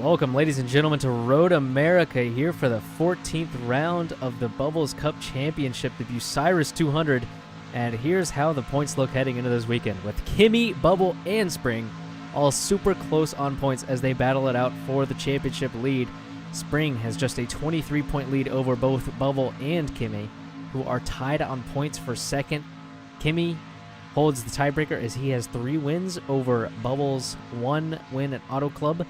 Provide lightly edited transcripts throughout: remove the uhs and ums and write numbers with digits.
Welcome, ladies and gentlemen, to Road America here for the 14th round of the Bubbles Cup Championship, the Bucyrus 200. And here's how the points look heading into this weekend, with Kimmy, Bubble, and Spring all super close on points as they battle it out for the championship lead. Spring has just a 23-point lead over both Bubble and Kimmy, who are tied on points for second. Kimmy holds the tiebreaker as he has 3 wins over Bubble's 1 win at Auto Club.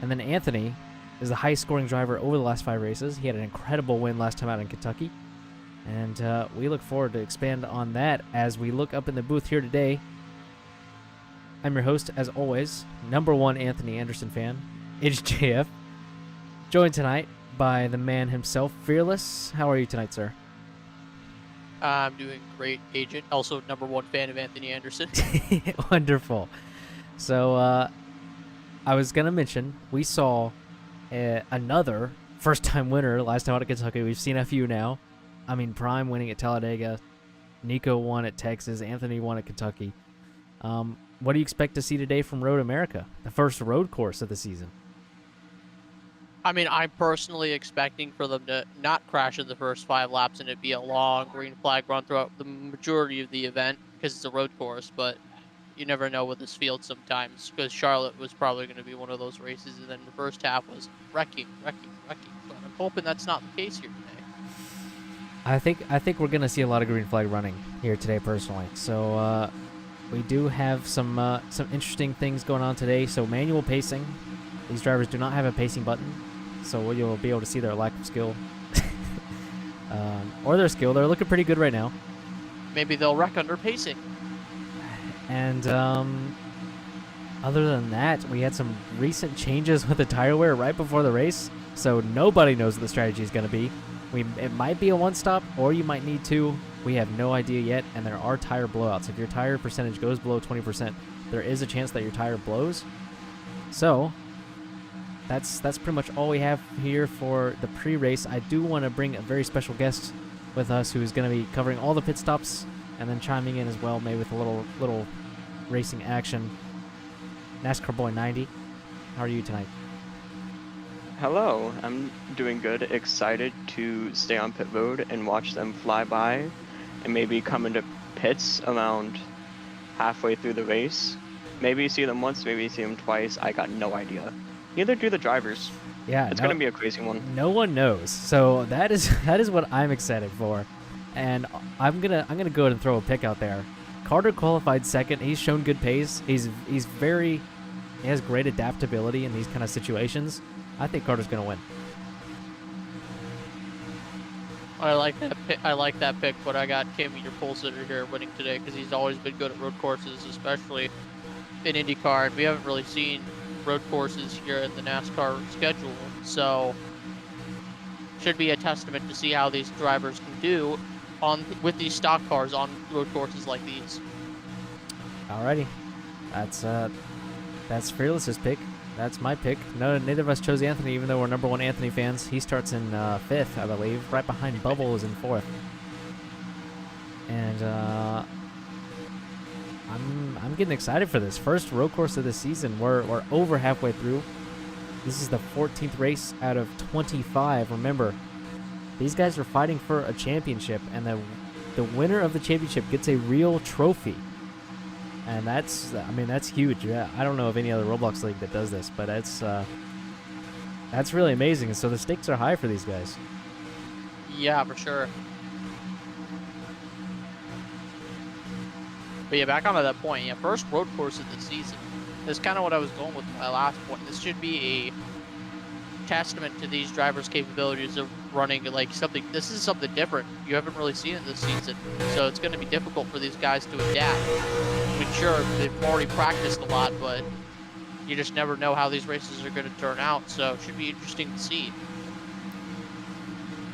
And then Anthony is the highest scoring driver over the last 5 races. He had an incredible win last time out in Kentucky. And we look forward to expand on that as we look up in the booth here today. I'm your host, as always, #1 Anthony Anderson fan, HJF. Joined tonight by the man himself, Fearless. How are you tonight, sir? I'm doing great, Agent. Also, #1 fan of Anthony Anderson. Wonderful. So, I was going to mention, we saw another first-time winner last time out of Kentucky. We've seen a few now. I mean, Prime winning at Talladega. Nico won at Texas. Anthony won at Kentucky. What do you expect to see today from Road America, the first road course of the season? I mean, I'm personally expecting for them to not crash in the first 5 laps and it be a long green flag run throughout the majority of the event because it's a road course, but you never know with this field sometimes, because Charlotte was probably going to be one of those races, and then the first half was wrecking. But I'm hoping that's not the case here today. I think we're going to see a lot of green flag running here today, personally. So we do have some interesting things going on today. So manual pacing. These drivers do not have a pacing button, so you'll be able to see their lack of skill. Or their skill. They're looking pretty good right now. Maybe they'll wreck under pacing. And other than that, we had some recent changes with the tire wear right before the race, so nobody knows what the strategy is going to be. It might be a one-stop, or you might need 2. We have no idea yet, and there are tire blowouts. If your tire percentage goes below 20%, there is a chance that your tire blows. So that's pretty much all we have here for the pre-race. I do want to bring a very special guest with us who is going to be covering all the pit stops and then chiming in as well, maybe with a little racing action. NASCAR Boy 90, how are you tonight? Hello, I'm doing good. Excited to stay on pit road and watch them fly by and maybe come into pits around halfway through the race. Maybe see them once, maybe see them twice. I got no idea. Neither do the drivers. Yeah, it's going to be a crazy one. No one knows. So that is what I'm excited for. And I'm gonna go ahead and throw a pick out there. Carter qualified second. He's shown good pace. He has great adaptability in these kind of situations. I think Carter's gonna win. I like that pick, but I got Kimmy, your pole sitter, here winning today because he's always been good at road courses, especially in IndyCar. And we haven't really seen road courses here in the NASCAR schedule, so should be a testament to see how these drivers can do with these stock cars on road courses like these. Alrighty, that's Fearless's pick. That's my pick. No, neither of us chose Anthony, even though we're #1 Anthony fans. He starts in 5th, I believe. Right behind Bubble is in 4th. And I'm getting excited for this first road course of the season. We're over halfway through. This is the 14th race out of 25. Remember, these guys are fighting for a championship, and the winner of the championship gets a real trophy. And that's huge. Yeah, I don't know of any other Roblox league that does this, but that's really amazing. So the stakes are high for these guys. Yeah, for sure. But yeah, back onto that point. Yeah, first road course of the season. That's kind of what I was going with my last point. This should be a testament to these drivers' capabilities of running like something. This is something different. You haven't really seen it this season, so it's going to be difficult for these guys to adapt. I mean, sure, they've already practiced a lot, but you just never know how these races are going to turn out. So it should be interesting to see.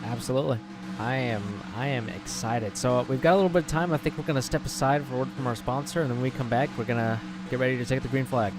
Absolutely, I am excited. So we've got a little bit of time. I think we're going to step aside for word from our sponsor, and then when we come back, we're going to get ready to take the green flag.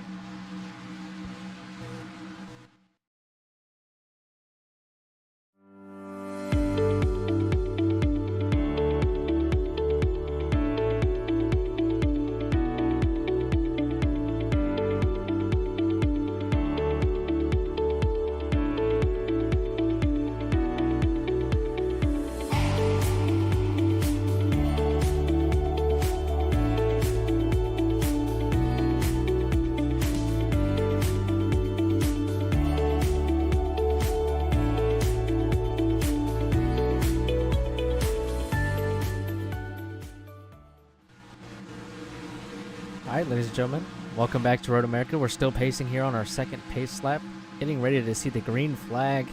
All right, ladies and gentlemen, welcome back to Road America. We're still pacing here on our second pace lap, getting ready to see the green flag,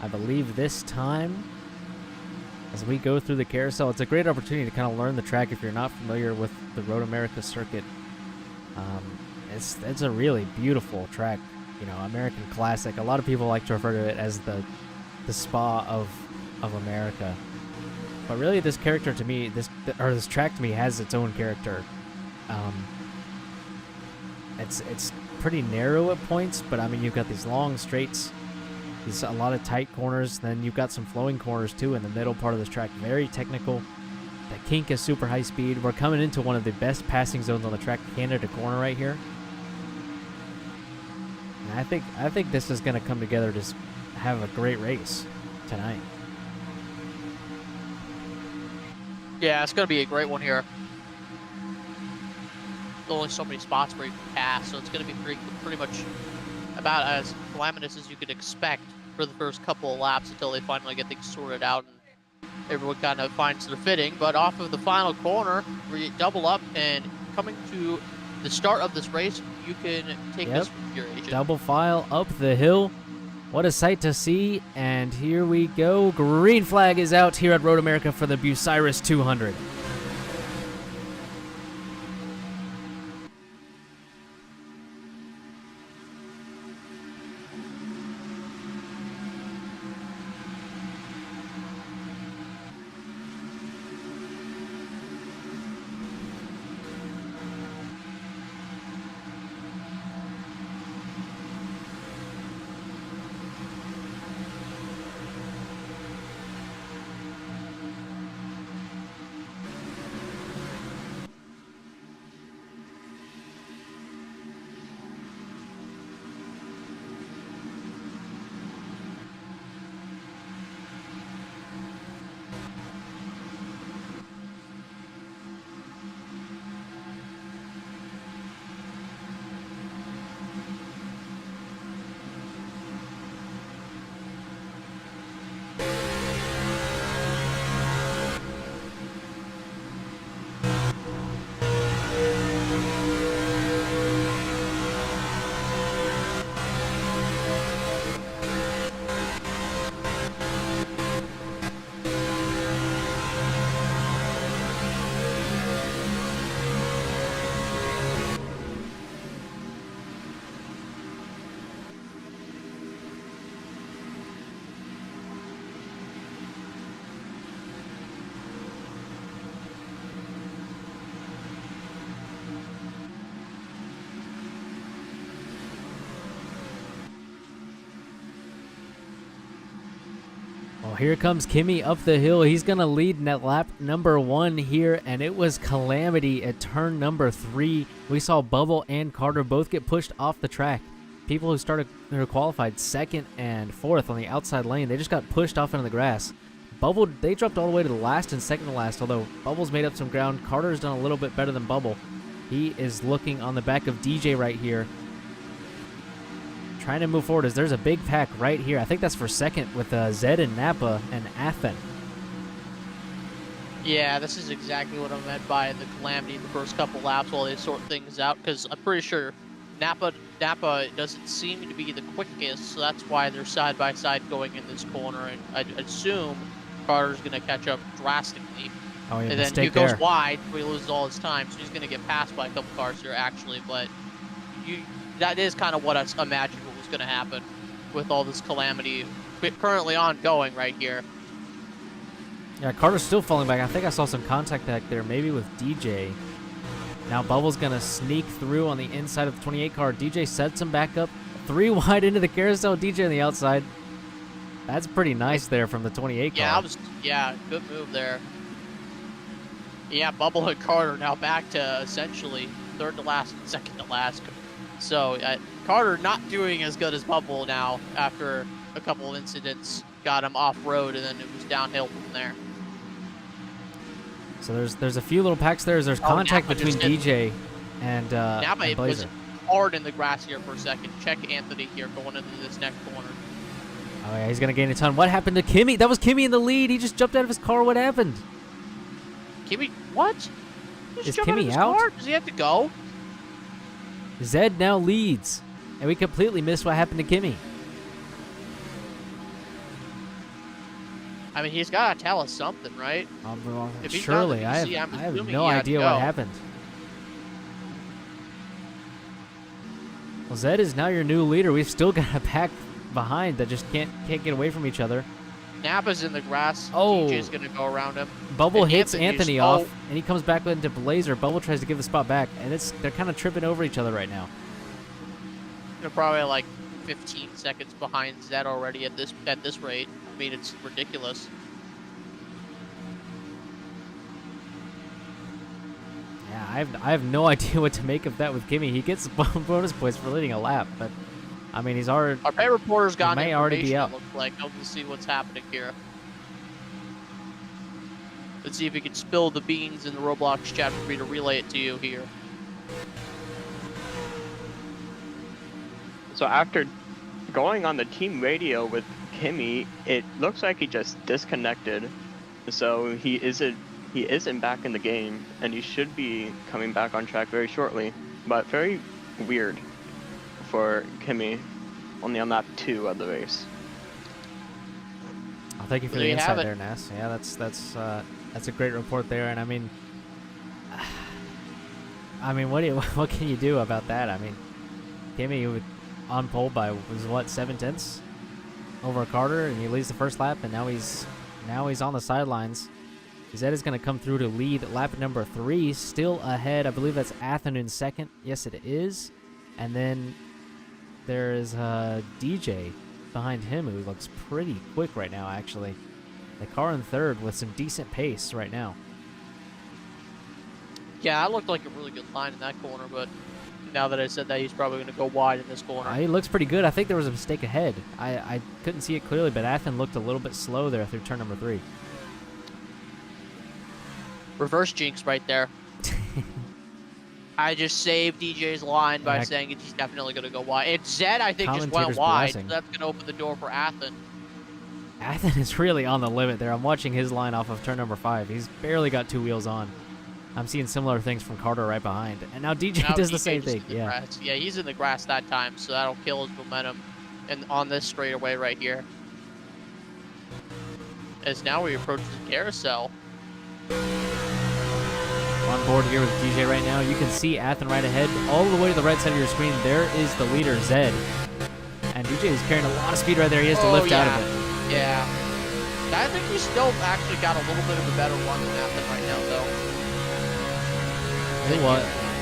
I believe this time. As we go through the carousel, it's a great opportunity to kind of learn the track if you're not familiar with the Road America circuit. It's a really beautiful track, you know, American classic. A lot of people like to refer to it as the Spa of America. But really, this character to me, this track to me has its own character. It's pretty narrow at points, but I mean, you've got these long straights, there's a lot of tight corners, then you've got some flowing corners too in the middle part of this track. Very technical. The kink is super high speed. We're coming into one of the best passing zones on the track, Canada corner right here. And I think this is going to come together to have a great race tonight. Yeah, it's going to be a great one here. There's only so many spots where you can pass, so it's going to be pretty much about as calamitous as you could expect for the first couple of laps until they finally get things sorted out and everyone kind of finds their fitting. But off of the final corner, we double up, and coming to the start of this race, you can take this with your agent. Double file up the hill. What a sight to see. And here we go. Green flag is out here at Road America for the Bucyrus 200. Well, here comes Kimi up the hill. He's going to lead in that lap number 1 here, and it was calamity at turn number 3. We saw Bubble and Carter both get pushed off the track. People who qualified 2nd and 4th on the outside lane, they just got pushed off into the grass. Bubble, they dropped all the way to the last and 2nd to last, although Bubble's made up some ground. Carter's done a little bit better than Bubble. He is looking on the back of DJ right here, trying to move forward as there's a big pack right here. I think that's for 2nd with Zed and Napa and Athen. Yeah, this is exactly what I meant by the calamity in the first couple laps while they sort things out, because I'm pretty sure Napa doesn't seem to be the quickest, so that's why they're side by side going in this corner, and I'd assume Carter's going to catch up drastically. Oh, yeah, and then he goes wide, so he loses all his time, so he's going to get passed by a couple cars here actually, but that is kind of what I imagined what was going to happen with all this calamity currently ongoing right here. Yeah, Carter's still falling back. I think I saw some contact back there, maybe with DJ. Now Bubble's going to sneak through on the inside of the 28 car. DJ sets him back up 3 wide into the carousel. DJ on the outside. That's pretty nice there from the 28 car. Yeah, good move there. Yeah, Bubble and Carter now back to essentially 3rd to last and 2nd to last. So Carter not doing as good as Bubble now after a couple of incidents got him off-road, and then it was downhill from there. So there's a few little packs there. There's contact between DJ and Napa Blazer. was hard in the grass here for a second. Check Anthony here going into this next corner. Oh, yeah, he's going to gain a ton. What happened to Kimi? That was Kimi in the lead. He just jumped out of his car. What happened? Kimi, what? He just Is jumped Kimi out of his out? car? Does he have to go? Zed now leads, and we completely missed what happened to Kimmy. I mean, he's got to tell us something, right? Well, If he's surely, not I in the PC, I'm have assuming no he had idea to what go. happened. Well, Zed is now your new leader. We've still got a pack behind that just can't get away from each other. Nappa's in the grass. Oh. DJ's going to go around him. Bubble And hits Anthony's- Anthony off, and he comes back into Blazer. Bubble tries to give the spot back, and they're kind of tripping over each other right now. They're probably like 15 seconds behind Zed already at this rate. I mean, it's ridiculous. Yeah, I have no idea what to make of that with Kimmy. He gets bonus points for leading a lap, but I mean, he's already. Our pay reporter's got may already be out. It looks like. Hope to see what's happening here. Let's see if we can spill the beans in the Roblox chat for me to relay it to you here. So after going on the team radio with Kimmy, it looks like he just disconnected. So he isn't back in the game, and he should be coming back on track very shortly. But very weird for Kimmy, only on lap 2 of the race. I'll thank you for There the you have insight it. there, Nas. Yeah, that's a great report there, and I mean, what can you do about that? I mean, Kimmy on pole by was what 7/10 over Carter, and he leads the first lap, and now he's on the sidelines. Zed is going to come through to lead lap number 3, still ahead. I believe that's Athen in second. Yes, it is. And then there is DJ behind him, who looks pretty quick right now, actually. The car in third with some decent pace right now. Yeah, that looked like a really good line in that corner, but now that I said that, he's probably going to go wide in this corner. He looks pretty good. I think there was a mistake ahead. I couldn't see it clearly, but Athen looked a little bit slow there through turn number 3. Reverse jinx right there. I just saved DJ's line by saying he's definitely going to go wide. And Zed, I think, just went Commentator's wide, blessing. so that's going to open the door for Athen. Athen is really on the limit there. I'm watching his line off of turn number 5. He's barely got 2 wheels on. I'm seeing similar things from Carter right behind. And now DJ Now does the DJ same just thing. in the Yeah. grass. Yeah, he's in the grass that time, so that'll kill his momentum. And on this straightaway right here. As now we approach the carousel. On board here with DJ right now. You can see Athen right ahead. All the way to the right side of your screen, there is the leader, Zed. And DJ is carrying a lot of speed right there. He has to lift out of it. Yeah. I think we still actually got a little bit of a better run than Athen right now, though.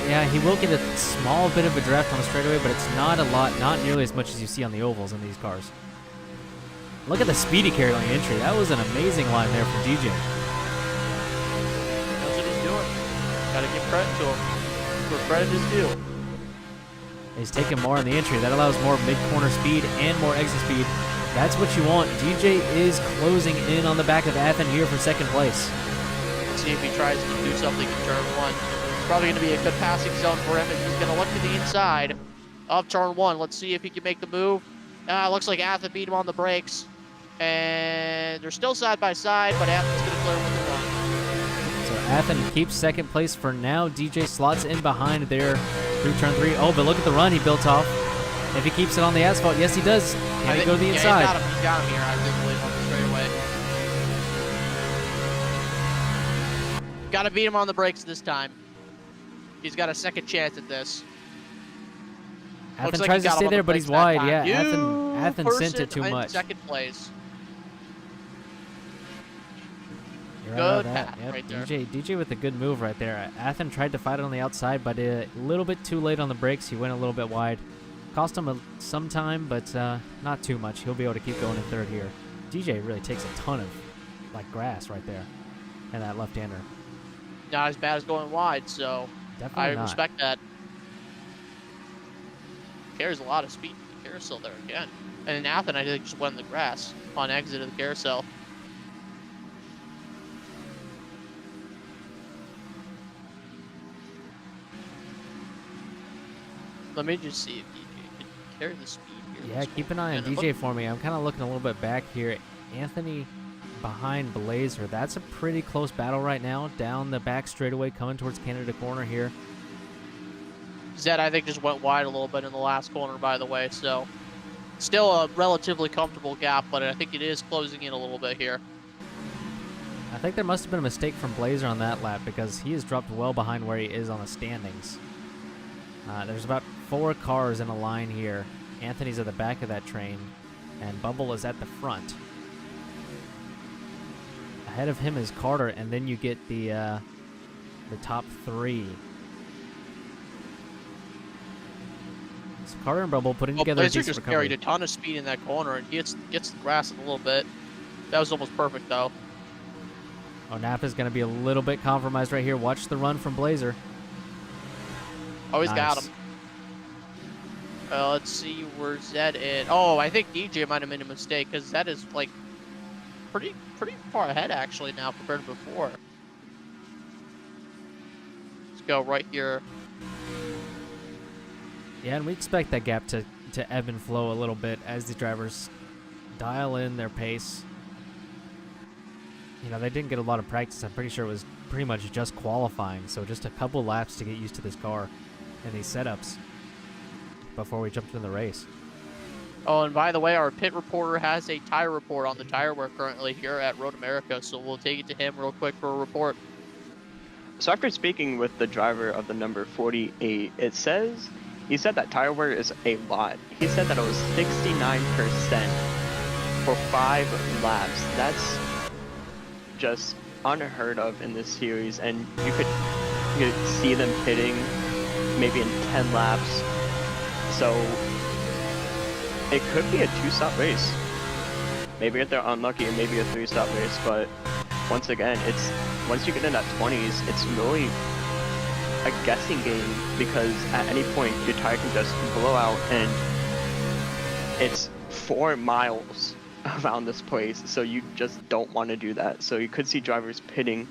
Yeah, he will get a small bit of a draft on the straightaway, but it's not a lot, not nearly as much as you see on the ovals in these cars. Look at the speed he carried on the entry. That was an amazing line there from DJ. That's what he's doing. Gotta give credit to him. Where credit is due. He's taking more on the entry. That allows more mid-corner speed and more exit speed. That's what you want. DJ is closing in on the back of Athen here for second place. Let's see if he tries to do something in turn 1. Probably going to be a good passing zone for him, and he's going to look to the inside of turn 1. Let's see if he can make the move. Looks like Athen beat him on the brakes. And they're still side by side, but Athen's going to clear with the run. So Athen keeps second place for now. DJ slots in behind there through turn 3. Oh, but look at the run he built off. If he keeps it on the asphalt, yes, he does. Can he go to the inside? Yeah, he's got him here, I do believe, on the straightaway. Got to beat him on the brakes this time. He's got a second chance at this. Athen like tries he to got stay him on there, the but he's brakes that wide. time. Yeah, Athen sent it too in much. second place. You're Good right about pass that. right there. DJ with a good move right there. Athen tried to fight it on the outside, but a little bit too late on the brakes. He went a little bit wide. Cost him some time, but not too much. He'll be able to keep going in third here. DJ really takes a ton of grass right there, and that left-hander. Not as bad as going wide, so Definitely not. respect that. Carries a lot of speed in the carousel there again. And in Athen, I think just went in the grass on exit of the carousel. Let me just see if DJ can carry the speed here. Yeah, keep an eye on DJ for me. I'm kind of looking a little bit back here. Anthony behind Blazer. That's a pretty close battle right now. Down the back straightaway, coming towards Canada corner here. Zed, I think, just went wide a little bit in the last corner, by the way, so still a relatively comfortable gap, but I think it is closing in a little bit here. I think there must have been a mistake from Blazer on that lap because he has dropped well behind where he is on the standings. There's about 4 cars in a line here. Anthony's at the back of that train, and Bubble is at the front. Ahead of him is Carter, and then you get the top 3. So Carter and Bubble putting together a Blazer decent just recovery. carried a ton of speed in that corner and gets the grass in a little bit. That was almost perfect, though. Oh, Napa's going to be a little bit compromised right here. Watch the run from Blazer. Oh, he's got Nice. him. Let's see where Zed is. Oh, I think DJ might have made a mistake because Zed is like pretty far ahead actually now compared to before. Let's go right here. Yeah, and we expect that gap to ebb and flow a little bit as the drivers dial in their pace. You know, they didn't get a lot of practice. I'm pretty sure it was pretty much just qualifying, so just a couple laps to get used to this car and these setups before we jumped into the race. Oh, and by the way, our pit reporter has a tire report on the tire wear currently here at Road America, so we'll take it to him real quick for a report. So after speaking with the driver of the number 48, he said that tire wear is a lot. He said that it was 69% for 5 laps. That's just unheard of in this series, and you could see them pitting maybe in 10 laps. So it could be a 2-stop race. Maybe if they're unlucky, and maybe a 3-stop race. But once again, once you get in that 20s, it's really a guessing game because at any point your tire can just blow out, and it's 4 miles around this place, so you just don't want to do that. So you could see drivers pitting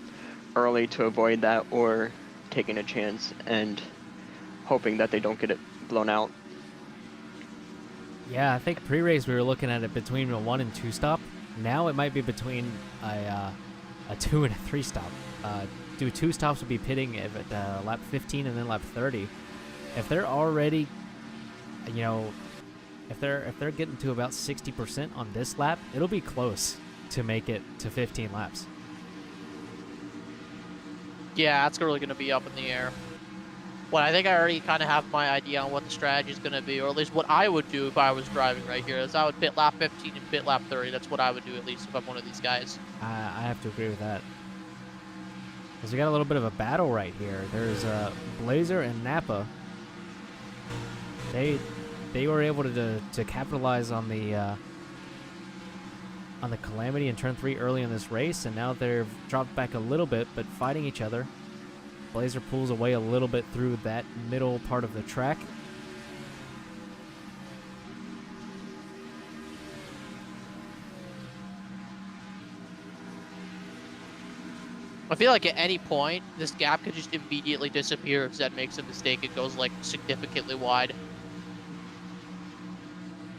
early to avoid that, or taking a chance and hoping that they don't get it blown out. Yeah, I think pre-race we were looking at it between a 1 and 2 stop. Now it might be between a 2 and a 3 stop. 2 stops would be pitting at lap 15 and then lap 30. If they're already, you know, if they're getting to about 60% on this lap, it'll be close to make it to 15 laps. Yeah, that's really going to be up in the air. Well, I think I already kind of have my idea on what the strategy is going to be, or at least what I would do if I was driving right here, is I would pit lap 15 and pit lap 30. That's what I would do, at least, if I'm one of these guys. I have to agree with that. Because we got a little bit of a battle right here. There's Blazer and Napa. They were able to capitalize on the calamity in turn 3 early in this race, and now they've dropped back a little bit, but fighting each other. Blazer pulls away a little bit through that middle part of the track. I feel like at any point, this gap could just immediately disappear if Zed makes a mistake. It goes, like, significantly wide.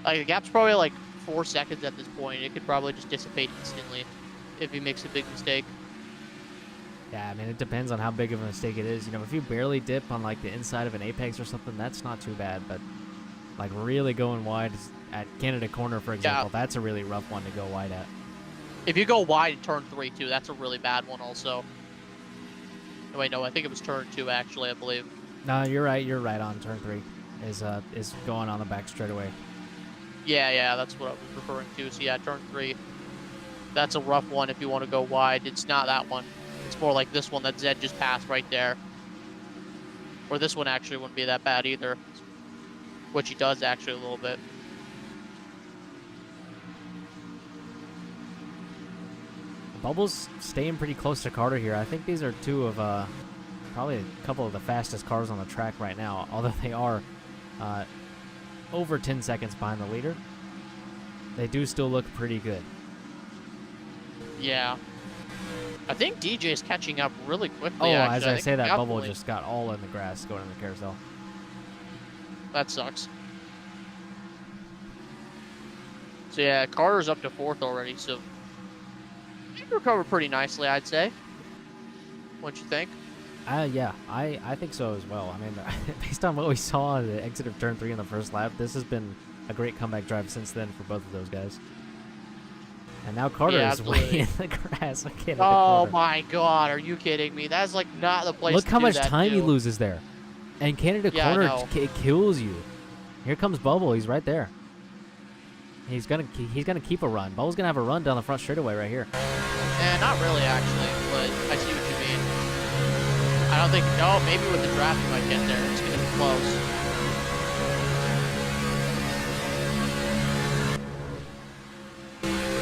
Like, the gap's probably, like, 4 seconds at this point. It could probably just dissipate instantly if he makes a big mistake. Yeah, I mean, it depends on how big of a mistake it is. You know, if you barely dip on, like, the inside of an apex or something, that's not too bad. But, like, really going wide at Canada Corner, for example, that's a really rough one to go wide at. If you go wide at turn 3, too, that's a really bad one also. Oh, wait, no, I think it was turn 2, actually, I believe. No, you're right. You're right on turn 3 is going on the back straightaway. Yeah, that's what I was referring to. So, yeah, turn 3. That's a rough one if you want to go wide. It's not that one. It's more like this one that Zed just passed right there. Or this one actually wouldn't be that bad either. Which he does actually a little bit. Bubbles staying pretty close to Carter here. I think these are two of probably a couple of the fastest cars on the track right now, although they are over 10 seconds behind the leader. They do still look pretty good. Yeah. I think DJ is catching up really quickly. Oh, actually. as I say that, Bubble definitely- just got all in the grass going in the carousel. That sucks. So yeah, Carter's up to 4th already, so he recovered pretty nicely, I'd say. What you think? Yeah, I think so as well. I mean, based on what we saw at the exit of turn 3 in the first lap, this has been a great comeback drive since then for both of those guys. And now Carter Yeah, is way absolutely. in the grass. I can't hit the Oh corner. my God, are you kidding me? That's like not the place Look to how do much that time he to. loses there. And Canada Yeah, I corner, know. it kills you. Here comes Bubble. He's right there. He's gonna keep a run. Bubble's gonna have a run down the front straightaway right here. Not really actually, but I see what you mean. I don't think. No, maybe with the draft he might get there. It's gonna be close.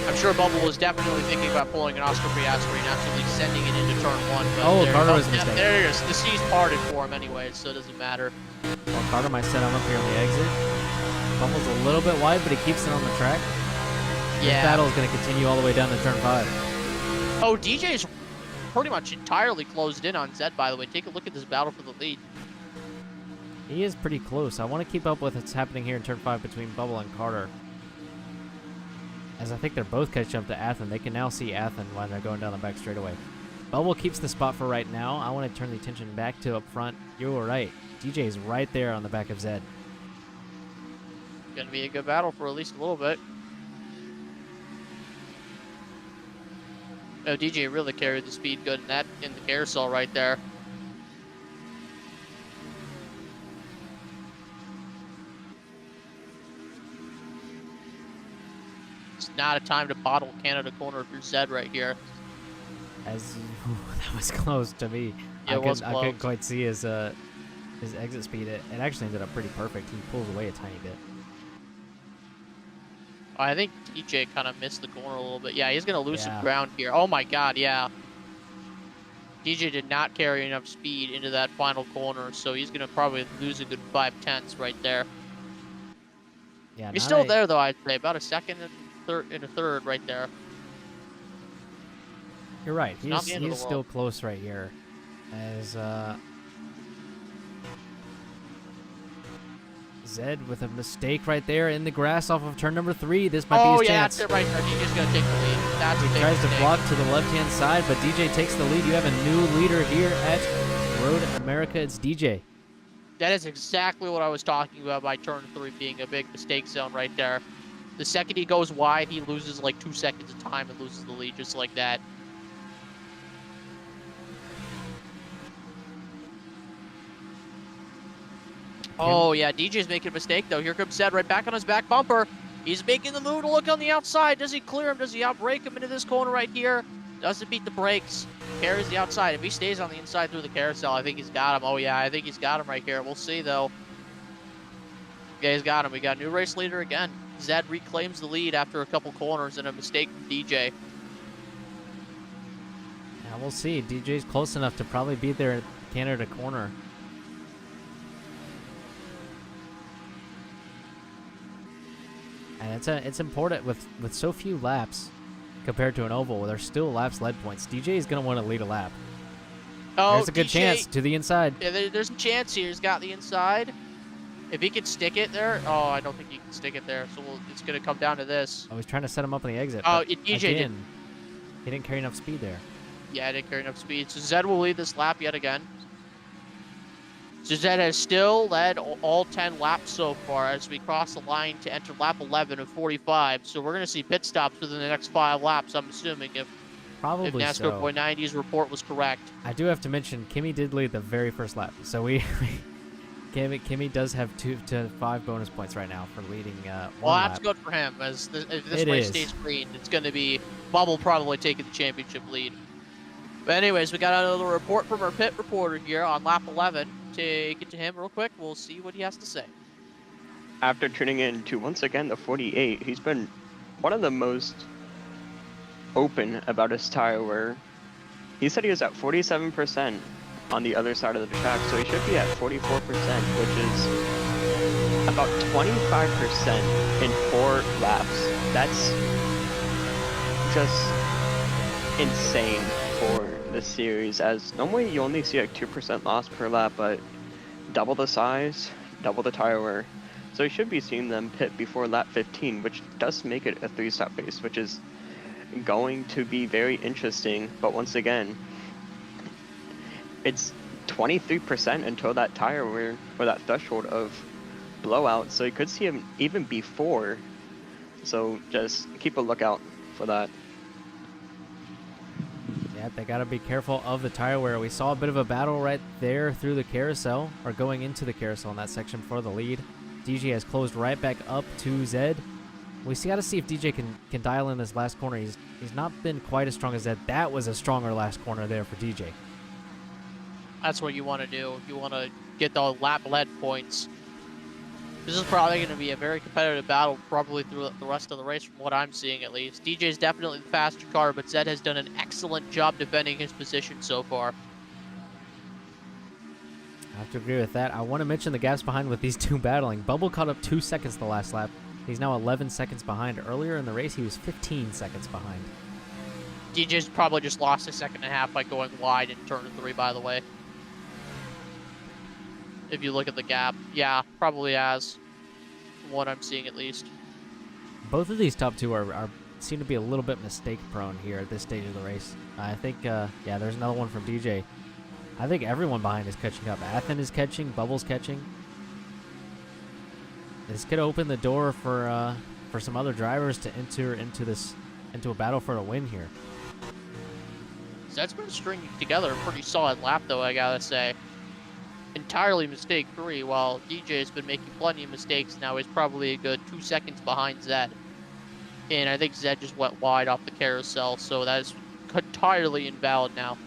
I'm sure Bubble was definitely thinking about pulling an Oscar Piastri and actually sending it into turn 1. But Oh, there, Carter was a mistake. There it is. The sea's parted for him anyway, so it doesn't matter. Well, Carter might set him up here on the exit. Bubble's a little bit wide, but he keeps it on the track. This Yeah. battle is going to continue all the way down to turn 5. Oh, DJ's pretty much entirely closed in on Zed, by the way. Take a look at this battle for the lead. He is pretty close. I want to keep up with what's happening here in turn 5 between Bubble and Carter. As I think they're both catching up to Athen. They can now see Athen when they're going down the back straightaway. Bubble keeps the spot for right now. I want to turn the attention back to up front. You were right. DJ is right there on the back of Zed. Gonna be a good battle for at least a little bit. Oh, DJ really carried the speed good in the carousel right there. It's not a time to bottle Canada corner for Zed right here. As that was close to me. Yeah, it was I couldn't close. quite see his exit speed. It actually ended up pretty perfect. He pulls away a tiny bit. I think DJ kind of missed the corner a little bit. Yeah, he's gonna lose Yeah. some ground here. Oh my God, yeah. DJ did not carry enough speed into that final corner, so he's gonna probably lose a good 5/10 right there. Yeah, He's not still a- there though, I'd say. About a second and a third right there. You're right. not the end of He's the still world. close right here. As Zed with a mistake right there in the grass off of turn number 3. This might Oh be his yeah, chance. that's it right there. DJ's gonna take the lead. That's a He big tries to mistake. block to the left-hand side, but DJ takes the lead. You have a new leader here at Road America. It's DJ. That is exactly what I was talking about by turn 3 being a big mistake zone right there. The second he goes wide, he loses like 2 seconds of time and loses the lead just like that. Oh yeah, DJ's making a mistake though. Here comes Zed right back on his back bumper. He's making the move to look on the outside. Does he clear him? Does he outbrake him into this corner right here? Doesn't beat the brakes. Carries the outside. If he stays on the inside through the carousel, I think he's got him. Oh yeah, I think he's got him right here. We'll see though. Yeah, he's got him. We got a new race leader again. Zed reclaims the lead after a couple corners and a mistake from DJ. Yeah, we'll see. DJ's close enough to probably be there at Canada corner. And it's important with so few laps compared to an oval. There's still laps lead points. DJ is going to want to lead a lap. Oh, There's a good DJ chance to the inside. Yeah, there's a chance here. He's got the inside. If he can stick it there, oh, I don't think he can stick it there. So it's going to come down to this. I was trying to set him up on the exit. Oh, but DJ did. again, he didn't carry enough speed there. Yeah, I didn't carry enough speed. So Zed will lead this lap yet again. So Zed has still led all 10 laps so far as we cross the line to enter lap 11 of 45. So we're going to see pit stops within the next 5 laps, I'm assuming, if Probably NASCAR so. Boy 90's report was correct. I do have to mention, Kimmy did lead the very first lap. So Kimmy does have 2 to 5 bonus points right now for leading Well, one that's lap. good for him. As if this It race is. stays green, it's going to be Bubble probably taking the championship lead. But anyways, we got another report from our pit reporter here on lap 11. Take it to him real quick. We'll see what he has to say. After tuning in to, once again, the 48, he's been one of the most open about his tire wear. He said he was at 47% on the other side of the track, so he should be at 44%, which is about 25% in 4 laps. That's just insane for the series, as normally you only see like 2% loss per lap, but double the size, double the tire wear. So you should be seeing them pit before lap 15, which does make it a 3-stop race, which is going to be very interesting. But once again, it's 23% until that tire or that threshold of blowout. So you could see him even before. So just keep a lookout for that. Yeah, they got to be careful of the tire wear. We saw a bit of a battle right there through the carousel, or going into the carousel in that section for the lead. DJ has closed right back up to Zed. We got to see if DJ can dial in this last corner. He's not been quite as strong as Zed. That was a stronger last corner there for DJ. That's what you want to do. You want to get the lap lead points. This is probably going to be a very competitive battle, probably through the rest of the race, from what I'm seeing at least. DJ is definitely the faster car, but Zed has done an excellent job defending his position so far. I have to agree with that. I want to mention the gaps behind with these two battling. Bubble caught up 2 seconds the last lap. He's now 11 seconds behind. Earlier in the race, he was 15 seconds behind. DJ's probably just lost a second and a half by going wide in turn 3, by the way. If you look at the gap. Yeah, probably has. From what I'm seeing, at least. Both of these top two seem to be a little bit mistake prone here at this stage of the race. I think, yeah, there's another one from DJ. I think everyone behind is catching up. Athen is catching. Bubble's catching. This could open the door for some other drivers to enter into a battle for a win here. Zed's been stringing together a pretty solid lap, though, I gotta say. Entirely mistake-free, while DJ has been making plenty of mistakes. Now he's probably a good 2 seconds behind Zed. And I think Zed just went wide off the carousel, so that is entirely invalid now.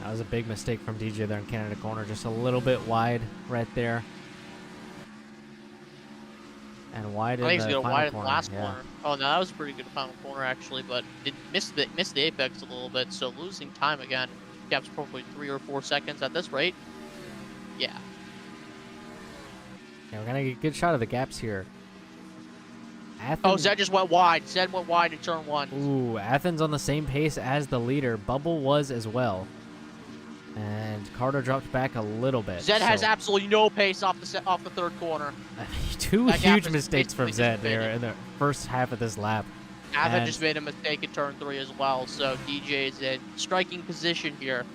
That was a big mistake from DJ there in Canada corner. Just a little bit wide right there. And wide in the final corner. I think he's going wide in the last yeah. corner. Oh, no, that was a pretty good final corner, actually, but it missed the apex a little bit, so losing time again. Gap's probably 3 or 4 seconds at this rate. Yeah. Yeah, we're going to get a good shot of the gaps here. Oh, Zed just went wide. Zed went wide in turn 1. Ooh, Athens on the same pace as the leader. Bubble was as well. And Carter dropped back a little bit. Zed has absolutely no pace off the third corner. Two huge mistakes from Zed there in the first half of this lap. Athens just made a mistake in turn 3 as well, so DJ is in striking position here.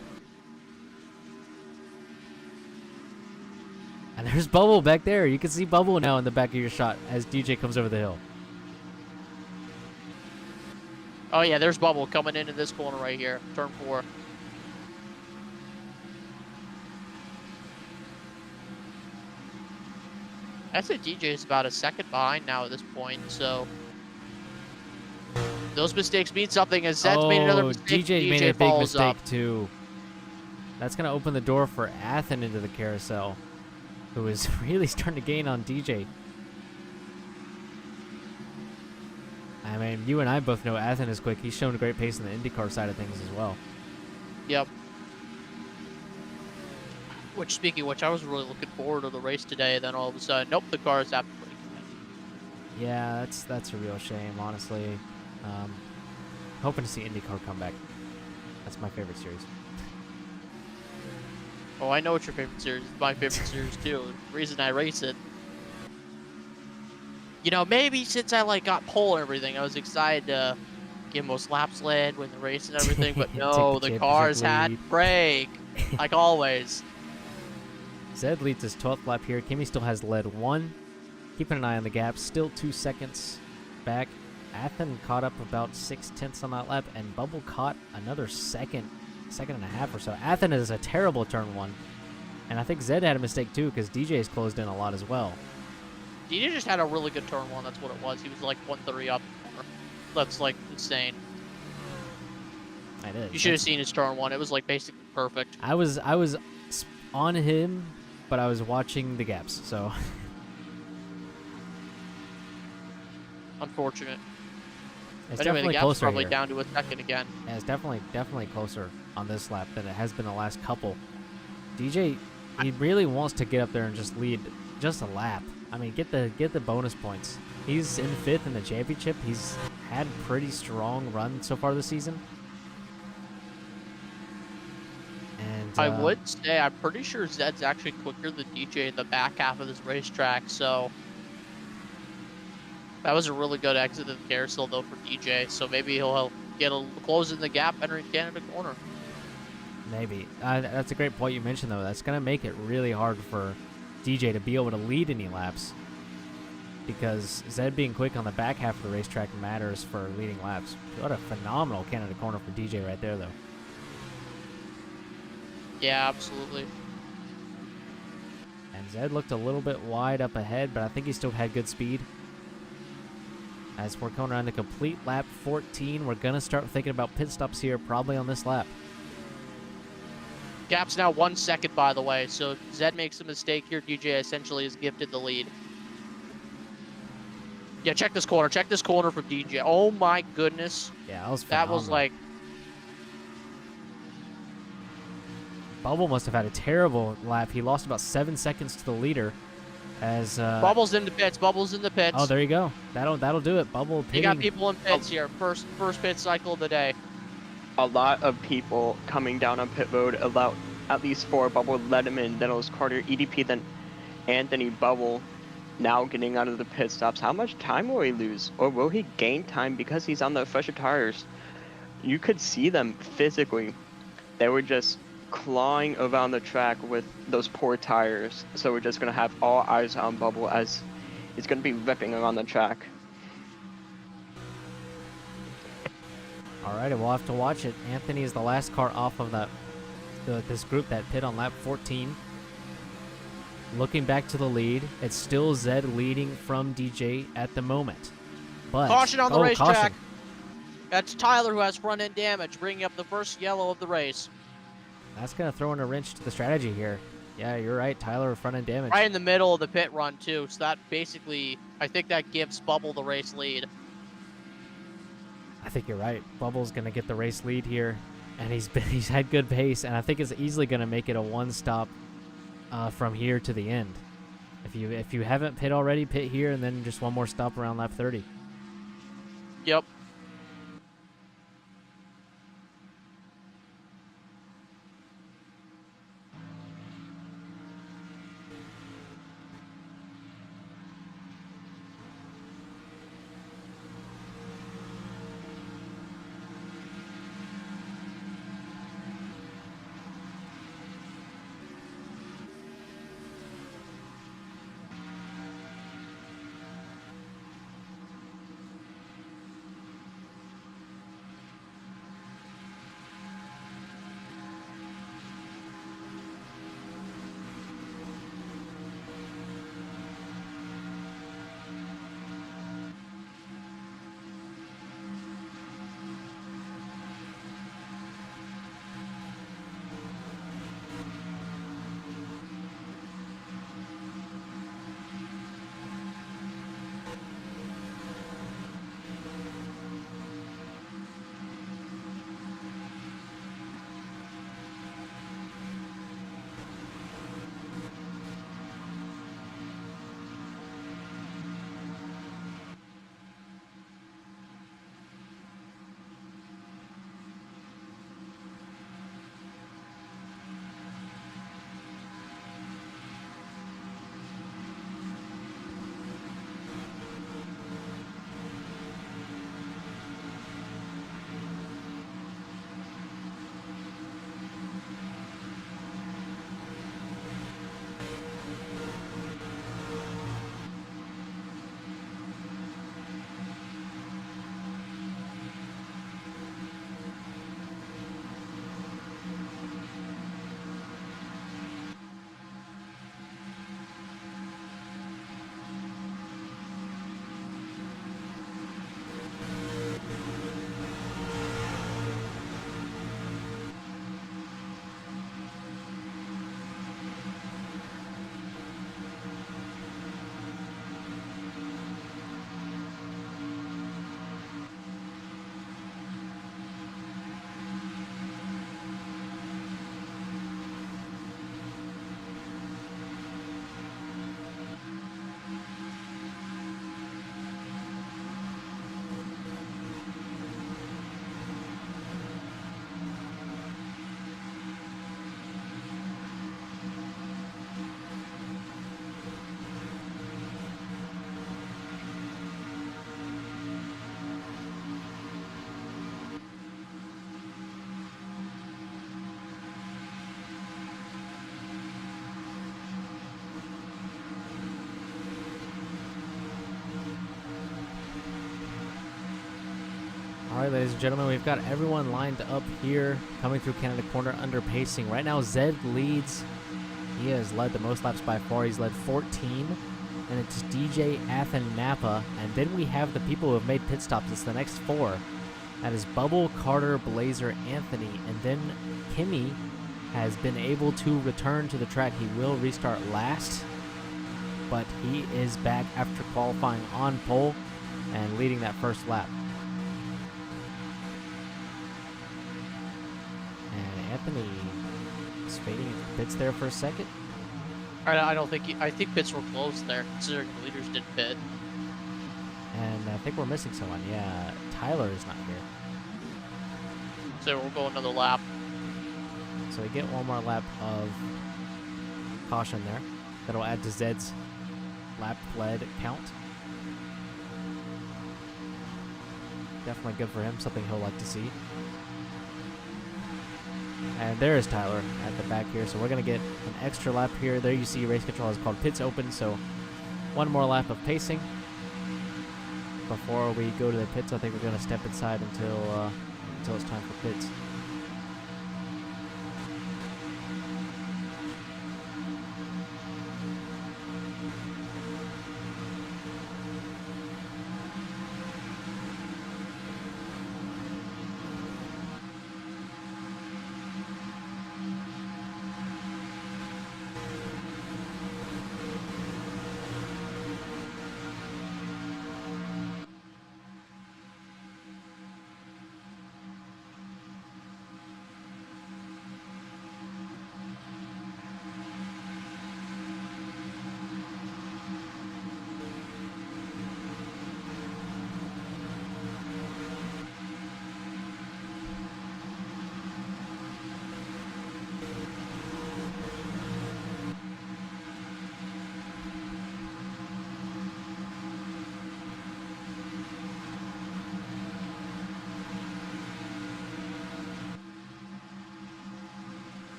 And there's Bubble back there. You can see Bubble now in the back of your shot as DJ comes over the hill. Oh yeah, there's Bubble coming into this corner right here, turn 4. I say DJ is about a second behind now at this point, so those mistakes mean something. As Zed's made another mistake, DJ made a big mistake up. too. That's gonna open the door for Athen into the carousel, who is really starting to gain on DJ. I mean, you and I both know Athen is quick. He's shown a great pace in the IndyCar side of things as well. Yep. Which, speaking of which, I was really looking forward to the race today. Then all of a sudden, nope, the car is after braking. Yeah, that's a real shame, honestly. Hoping to see IndyCar come back. That's my favorite series. Oh, I know what your favorite series is. My favorite series too. The reason I race it. You know, maybe since I got pole and everything, I was excited to get most laps led, win the race and everything. But no, the cars had brake, like always. Zed leads his 12th lap here. Kimi still has led 1. Keeping an eye on the gap. Still 2 seconds back. Athen caught up about 6/10 on that lap, and Bubble caught another second and a half or so. Athen is a terrible turn 1. And I think Zed had a mistake too, because DJ's closed in a lot as well. DJ just had a really good turn 1, that's what it was. He was like 130 up the corner. That's insane. It is. You should have seen his turn 1. It was basically perfect. I was on him, but I was watching the gaps, so. Unfortunate. It's but anyway, definitely the gap's closer probably here. down to a second again. Yeah, it's definitely closer on this lap than it has been the last couple. DJ, he really wants to get up there and just lead just a lap. I mean, get the bonus points. He's in 5th in the championship. He's had a pretty strong run so far this season. And I would say I'm pretty sure Zed's actually quicker than DJ in the back half of this racetrack, so that was a really good exit of the carousel though for DJ. So maybe he'll get a close in the gap entering Canada corner. maybe. That's a great point you mentioned, though. That's going to make it really hard for DJ to be able to lead any laps, because Zed being quick on the back half of the racetrack matters for leading laps. What a phenomenal Canada corner for DJ right there, though. Yeah, absolutely. And Zed looked a little bit wide up ahead, but I think he still had good speed. As we're coming around to complete lap 14, we're going to start thinking about pit stops here, probably on this lap. Gap's now 1 second, by the way, so if Zed makes a mistake here, DJ essentially is gifted the lead. Yeah, check this corner. Check this corner from DJ. Oh my goodness. Yeah, that was phenomenal. That was like... Bubble must have had a terrible lap. He lost about 7 seconds to the leader. As Bubble's in the pits. Bubble's in the pits. Oh, there you go. That'll do it. Bubble pitting. You got people in pits here. First pit cycle of the day. A lot of people coming down on pit road. About at least 4. Bubble led him in. Then it was Carter, EDP, then Anthony. Bubble now getting out of the pit stops. How much time will he lose? Or will he gain time because he's on the fresher tires? You could see them physically. They were just clawing around the track with those poor tires. So we're just going to have all eyes on Bubble as he's going to be ripping around the track. All right, we'll have to watch it. Anthony is the last car off of this group that pit on lap 14. Looking back to the lead, it's still Zed leading from DJ at the moment. But caution on the racetrack. Caution. That's Tyler who has front end damage, bringing up the first yellow of the race. That's going to throw in a wrench to the strategy here. Yeah, you're right. Tyler, front end damage. Right in the middle of the pit run, too. So that basically, I think that gives Bubble the race lead. I think you're right. Bubble's going to get the race lead here. And he's had good pace. And I think it's easily going to make it a one-stop from here to the end. If you haven't pit already, pit here. And then just one more stop around lap 30. Yep. All right, ladies and gentlemen, we've got everyone lined up here coming through Canada Corner under pacing. Right now, Zed leads. He has led the most laps by far. He's led 14. And it's DJ, Athen, Napa. And then we have the people who have made pit stops. It's the next 4. That is Bubble, Carter, Blazer, Anthony. And then Kimmy has been able to return to the track. He will restart last, but he is back after qualifying on pole and leading that first lap. And Anthony is fading into the pits there for a second. I don't think I think pits were close there, considering the leaders didn't pit. And I think we're missing someone. Yeah, Tyler is not here. So we'll go another lap. So we get one more lap of caution there. That'll add to Zed's lap led count. Definitely good for him, something he'll like to see. And there is Tyler at the back here, so we're going to get an extra lap here. There you see race control is called pits open, so one more lap of pacing. Before we go to the pits, I think we're going to step inside until it's time for pits.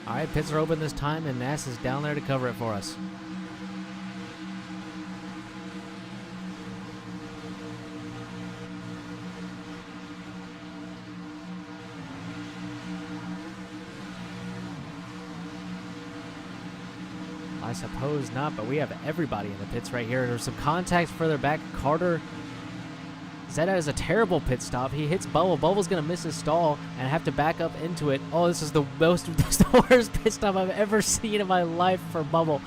All right, pits are open this time, and Nass is down there to cover it for us. I suppose not, but we have everybody in the pits right here. There's some contacts further back. Carter Zed has a terrible pit stop. He hits Bubble. Bubble's going to miss his stall and have to back up into it. Oh, this is the worst pit stop I've ever seen in my life for Bubble.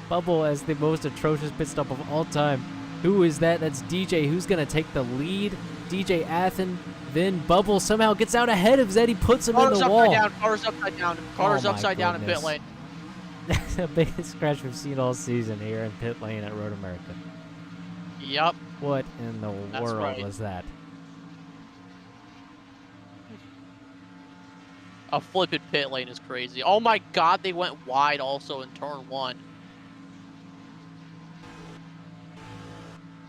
Bubble has the most atrocious pit stop of all time. Who is that? That's DJ. Who's going to take the lead? DJ Athen. Then Bubble somehow gets out ahead of Zed. He puts him in the wall. Carter's upside down. Carter's upside down in pit lane. That's the biggest crash we've seen all season here in pit lane at Road America. Yep. What in the world was that? A flippin' pit lane is crazy. Oh my god, they went wide also in turn 1.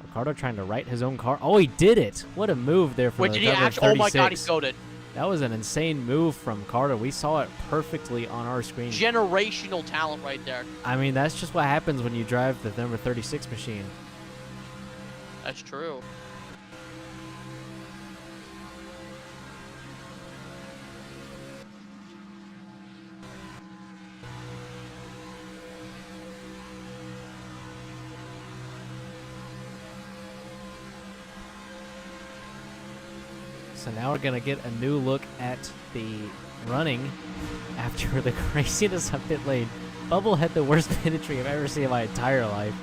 Ricardo trying to right his own car. Oh, he did it. What a move there for Wait, the did he number actually? Oh my god, he 36. goaded. That was an insane move from Carter. We saw it perfectly on our screen. Generational talent right there. I mean, that's just what happens when you drive the number 36 machine. That's true. So now we're going to get a new look at the running after the craziness of pit lane. Bubble had the worst pit entry I've ever seen in my entire life,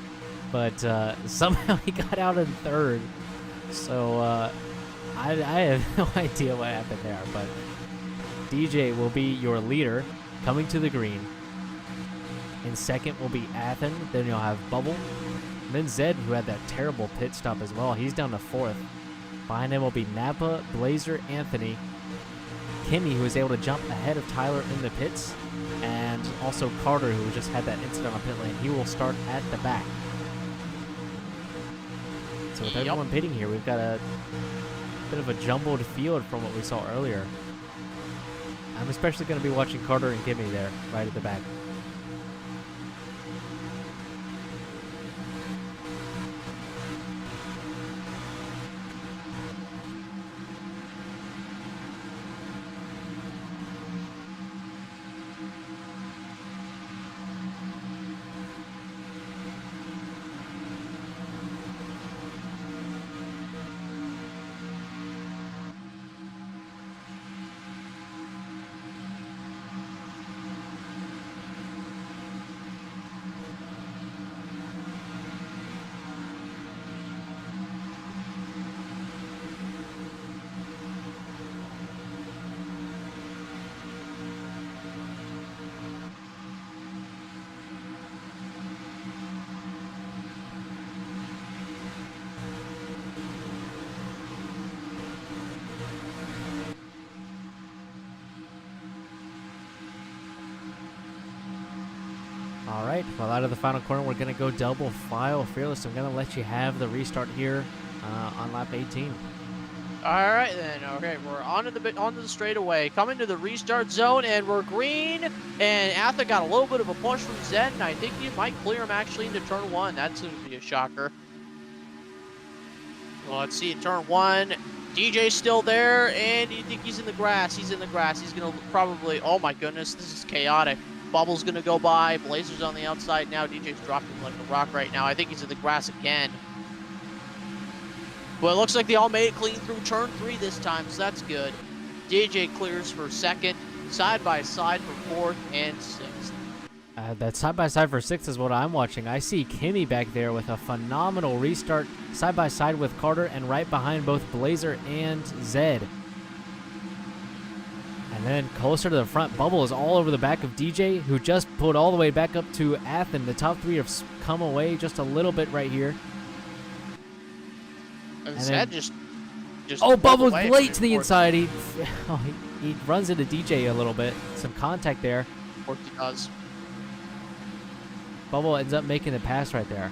but somehow he got out in third. So I have no idea what happened there, but DJ will be your leader coming to the green. In second will be Athen. Then you'll have Bubble. And then Zed, who had that terrible pit stop as well. He's down to fourth. Behind him will be Napa, Blazer, Anthony, Kimmy, who was able to jump ahead of Tyler in the pits, and also Carter, who just had that incident on pit lane. He will start at the back. So with everyone pitting here, we've got a bit of a jumbled field from what we saw earlier. I'm especially going to be watching Carter and Kimmy there, right at the back. All right, well, out of the final corner, we're going to go double file. Fearless, I'm going to let you have the restart here on lap 18. All right, then. Okay, we're onto the straightaway. Coming to the restart zone, and we're green. And Atha got a little bit of a push from Zed, and I think he might clear him actually into turn one. That's going to be a shocker. Well, let's see. Turn one. DJ's still there, and you think he's in the grass. He's in the grass. He's going to probably... Oh, my goodness. This is chaotic. Bubble's going to go by. Blazer's on the outside now. DJ's dropping like a rock right now. I think he's in the grass again. Well, it looks like they all made it clean through turn three this time, so that's good. DJ clears for second, side by side for fourth and sixth. That side by side for sixth is what I'm watching. I see Kimmy back there with a phenomenal restart side by side with Carter, and right behind both Blazer and Zed. And then closer to the front, Bubble is all over the back of DJ, who just pulled all the way back up to Athen. The top three have come away just a little bit right here. And Zed just oh, Bubble's late to the inside. He runs into DJ a little bit. Some contact there. Of course he does. Bubble ends up making the pass right there.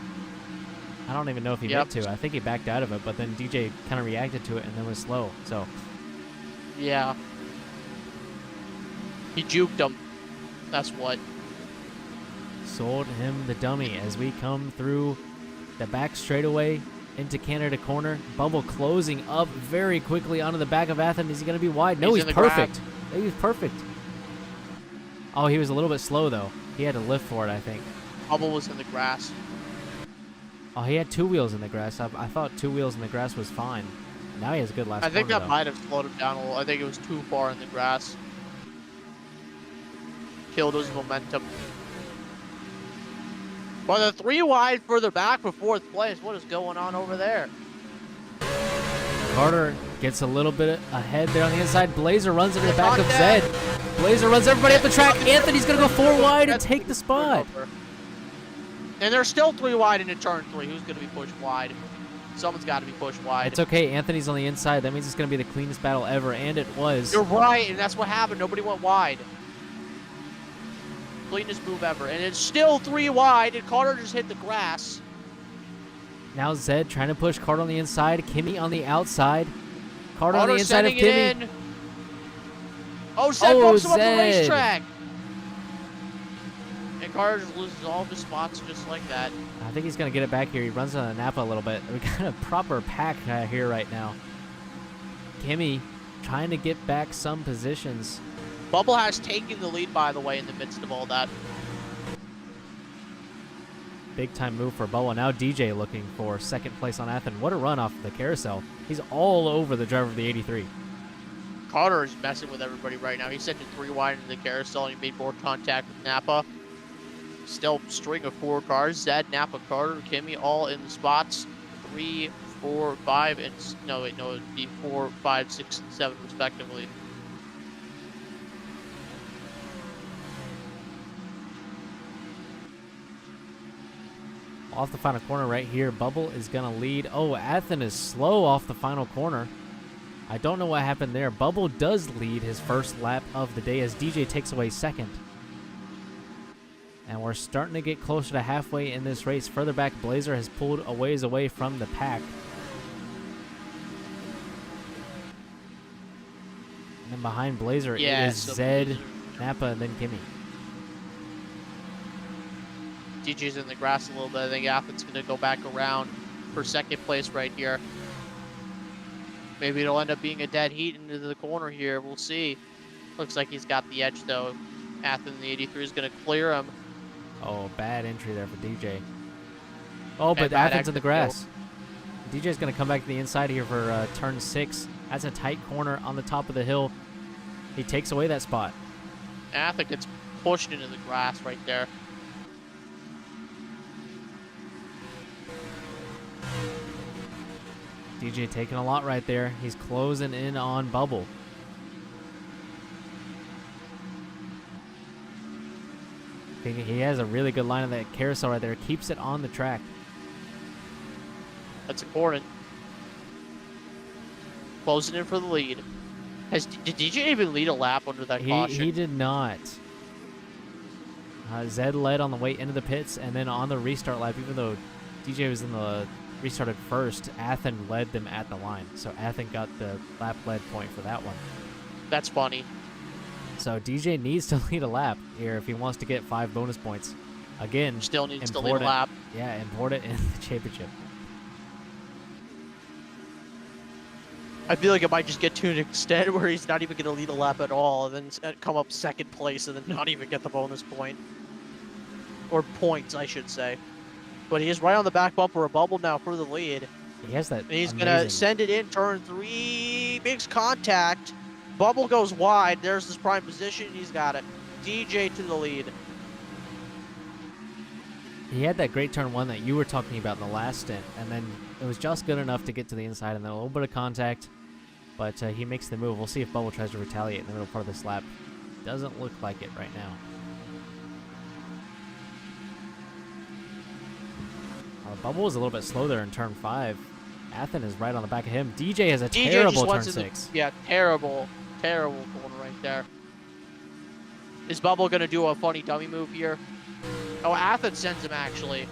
I don't even know if he meant to. I think he backed out of it, but then DJ kind of reacted to it and then was slow. So, yeah. He juked him. That's what. Sold him the dummy as we come through the back straightaway into Canada corner. Bubble closing up very quickly onto the back of Athen. Is he going to be wide? No, he's perfect. He's perfect. Oh, he was a little bit slow, though. He had to lift for it, I think. Bubble was in the grass. Oh, he had two wheels in the grass. I thought two wheels in the grass was fine. Now he has a good last corner, I think that though. might have slowed him down a little. I think it was too far in the grass. Killed his momentum. Well, the three wide further back for fourth place. What is going on over there? Carter gets a little bit ahead there on the inside. Blazer runs into the back of Zed. Blazer runs everybody up the track. Anthony's going to go four wide and take the spot. And they're still three wide into turn three. Who's going to be pushed wide? Someone's got to be pushed wide. It's okay. Anthony's on the inside. That means it's going to be the cleanest battle ever, and it was. You're right, and that's what happened. Nobody went wide. Cleanest move ever. And it's still three wide, and Carter just hit the grass. Now Zed trying to push Carter on the inside. Kimmy on the outside. Carter on the inside of Kimmy. Oh, Zed Oh, bumps him up the Zed. racetrack. And Carter just loses all of his spots just like that. I think he's going to get it back here. He runs on a Napa a little bit. We got a proper pack here right now. Kimmy trying to get back some positions. Bubble has taken the lead, by the way, in the midst of all that. Big time move for Bubble. Now DJ looking for second place on Athen. What a run off the carousel. He's all over the driver of the 83. Carter is messing with everybody right now. He sent it 3 wide into the carousel and he made more contact with Napa. Still string of 4 cars. Zed, Napa, Carter, Kimmy all in the spots. 3, 4, 5, and no, wait, no, it'd be 4, 5, 6, and 7 respectively. Off the final corner right here, Bubble is going to lead. Oh, Athen is slow off the final corner. I don't know what happened there. Bubble does lead his first lap of the day as DJ takes away second. And we're starting to get closer to halfway in this race. Further back, Blazer has pulled a ways away from the pack. And then behind Blazer, it is Zed, Napa, and then Kimmy. DJ's in the grass a little bit. I think Athen's going to go back around for second place right here. Maybe it'll end up being a dead heat into the corner here. We'll see. Looks like he's got the edge, though. Athen, the 83, is going to clear him. Oh, bad entry there for DJ. Oh, but Athen's in the grass. DJ's going to come back to the inside here for turn 6. That's a tight corner on the top of the hill. He takes away that spot. Athen gets pushed into the grass right there. DJ taking a lot right there. He's closing in on Bubble. He has a really good line of that carousel right there. Keeps it on the track. That's important. Closing in for the lead. Did DJ even lead a lap under that caution? He did not. Zed led on the way into the pits, and then on the restart lap, even though DJ was in the restarted first, Athen led them at the line. So Athen got the lap lead point for that one. That's funny. So DJ needs to lead a lap here if he wants to get 5 bonus points. Again, still needs to lead a lap. Yeah, important in the championship. I feel like it might just get to an extent where he's not even going to lead a lap at all, and then come up second place, and then not even get the bonus point. Or points, I should say. But he is right on the back bumper of Bubble now for the lead. He has that. And he's going to send it in turn 3. Makes contact. Bubble goes wide. There's his prime position. He's got it. DJ to the lead. He had that great turn 1 that you were talking about in the last stint, and then it was just good enough to get to the inside, and then a little bit of contact, but he makes the move. We'll see if Bubble tries to retaliate in the middle part of this lap. Doesn't look like it right now. Bubble was a little bit slow there in turn 5. Athen is right on the back of him. DJ has a terrible turn 6. Yeah, terrible corner right there. Is Bubble going to do a funny dummy move here? Oh, Athen sends him, actually.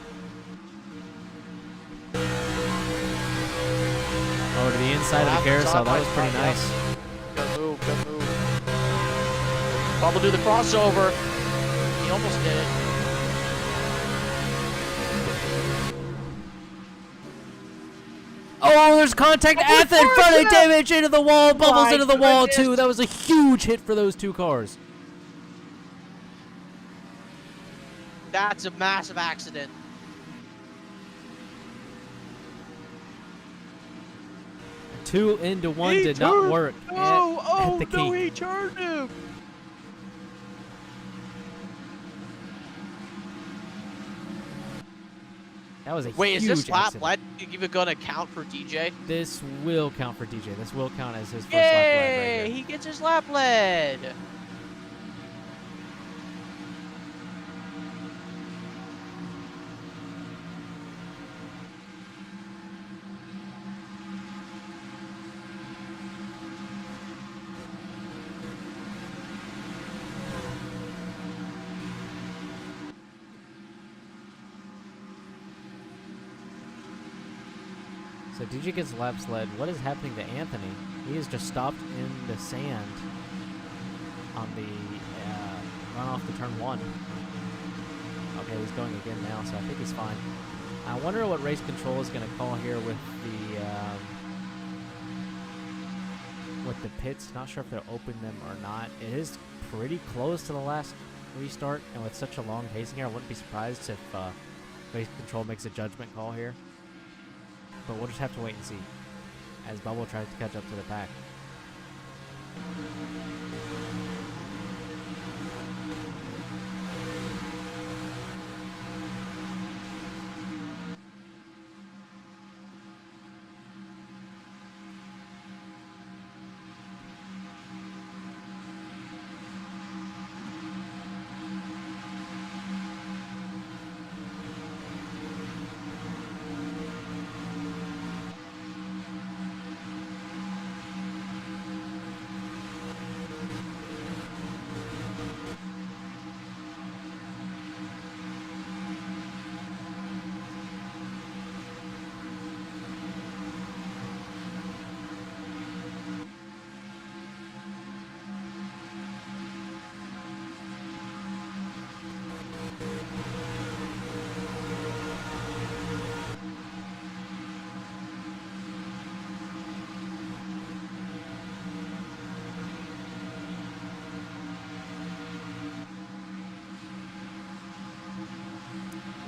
Oh, to the inside of the carousel. That was pretty nice. Good move, good move. Bubble do the crossover. He almost did it. Oh, there's contact. Athen fronted damage into the wall. Bubbles into the wall, too. That was a huge hit for those 2 cars. That's a massive accident. Two into one did not work. No, at the no, key. he turned him. That was a Wait, huge is this lap accident. lead even going to count for DJ? This will count for DJ. This will count as his first Yay! lap lead right here. He gets his lap lead. So DJ gets laps led. What is happening to Anthony? He is just stopped in the sand. on the run off the turn 1. Okay, he's going again now, so I think he's fine. I wonder what race control is going to call here with the pits. Not sure if they'll open them or not. It is pretty close to the last restart, and with such a long pacing here, I wouldn't be surprised if race control makes a judgment call here. But we'll just have to wait and see as Bubble tries to catch up to the pack.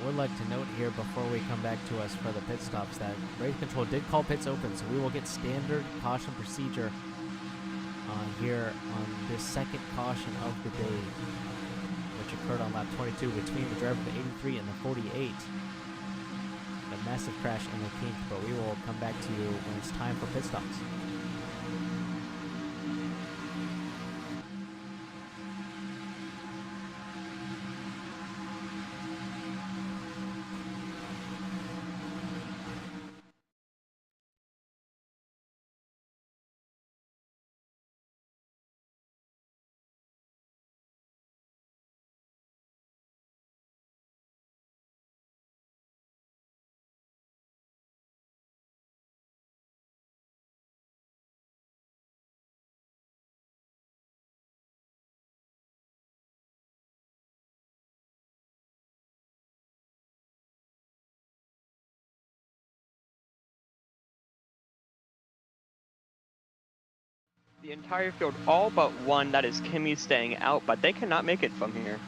Would like to note here before we come back to us for the pit stops that race control did call pits open, so we will get standard caution procedure here on this second caution of the day, which occurred on lap 22 between the driver of the 83 and the 48. A massive crash in the kink, but we will come back to you when it's time for pit stops. The entire field, all but one, that is Kimmy, staying out, but they cannot make it from here.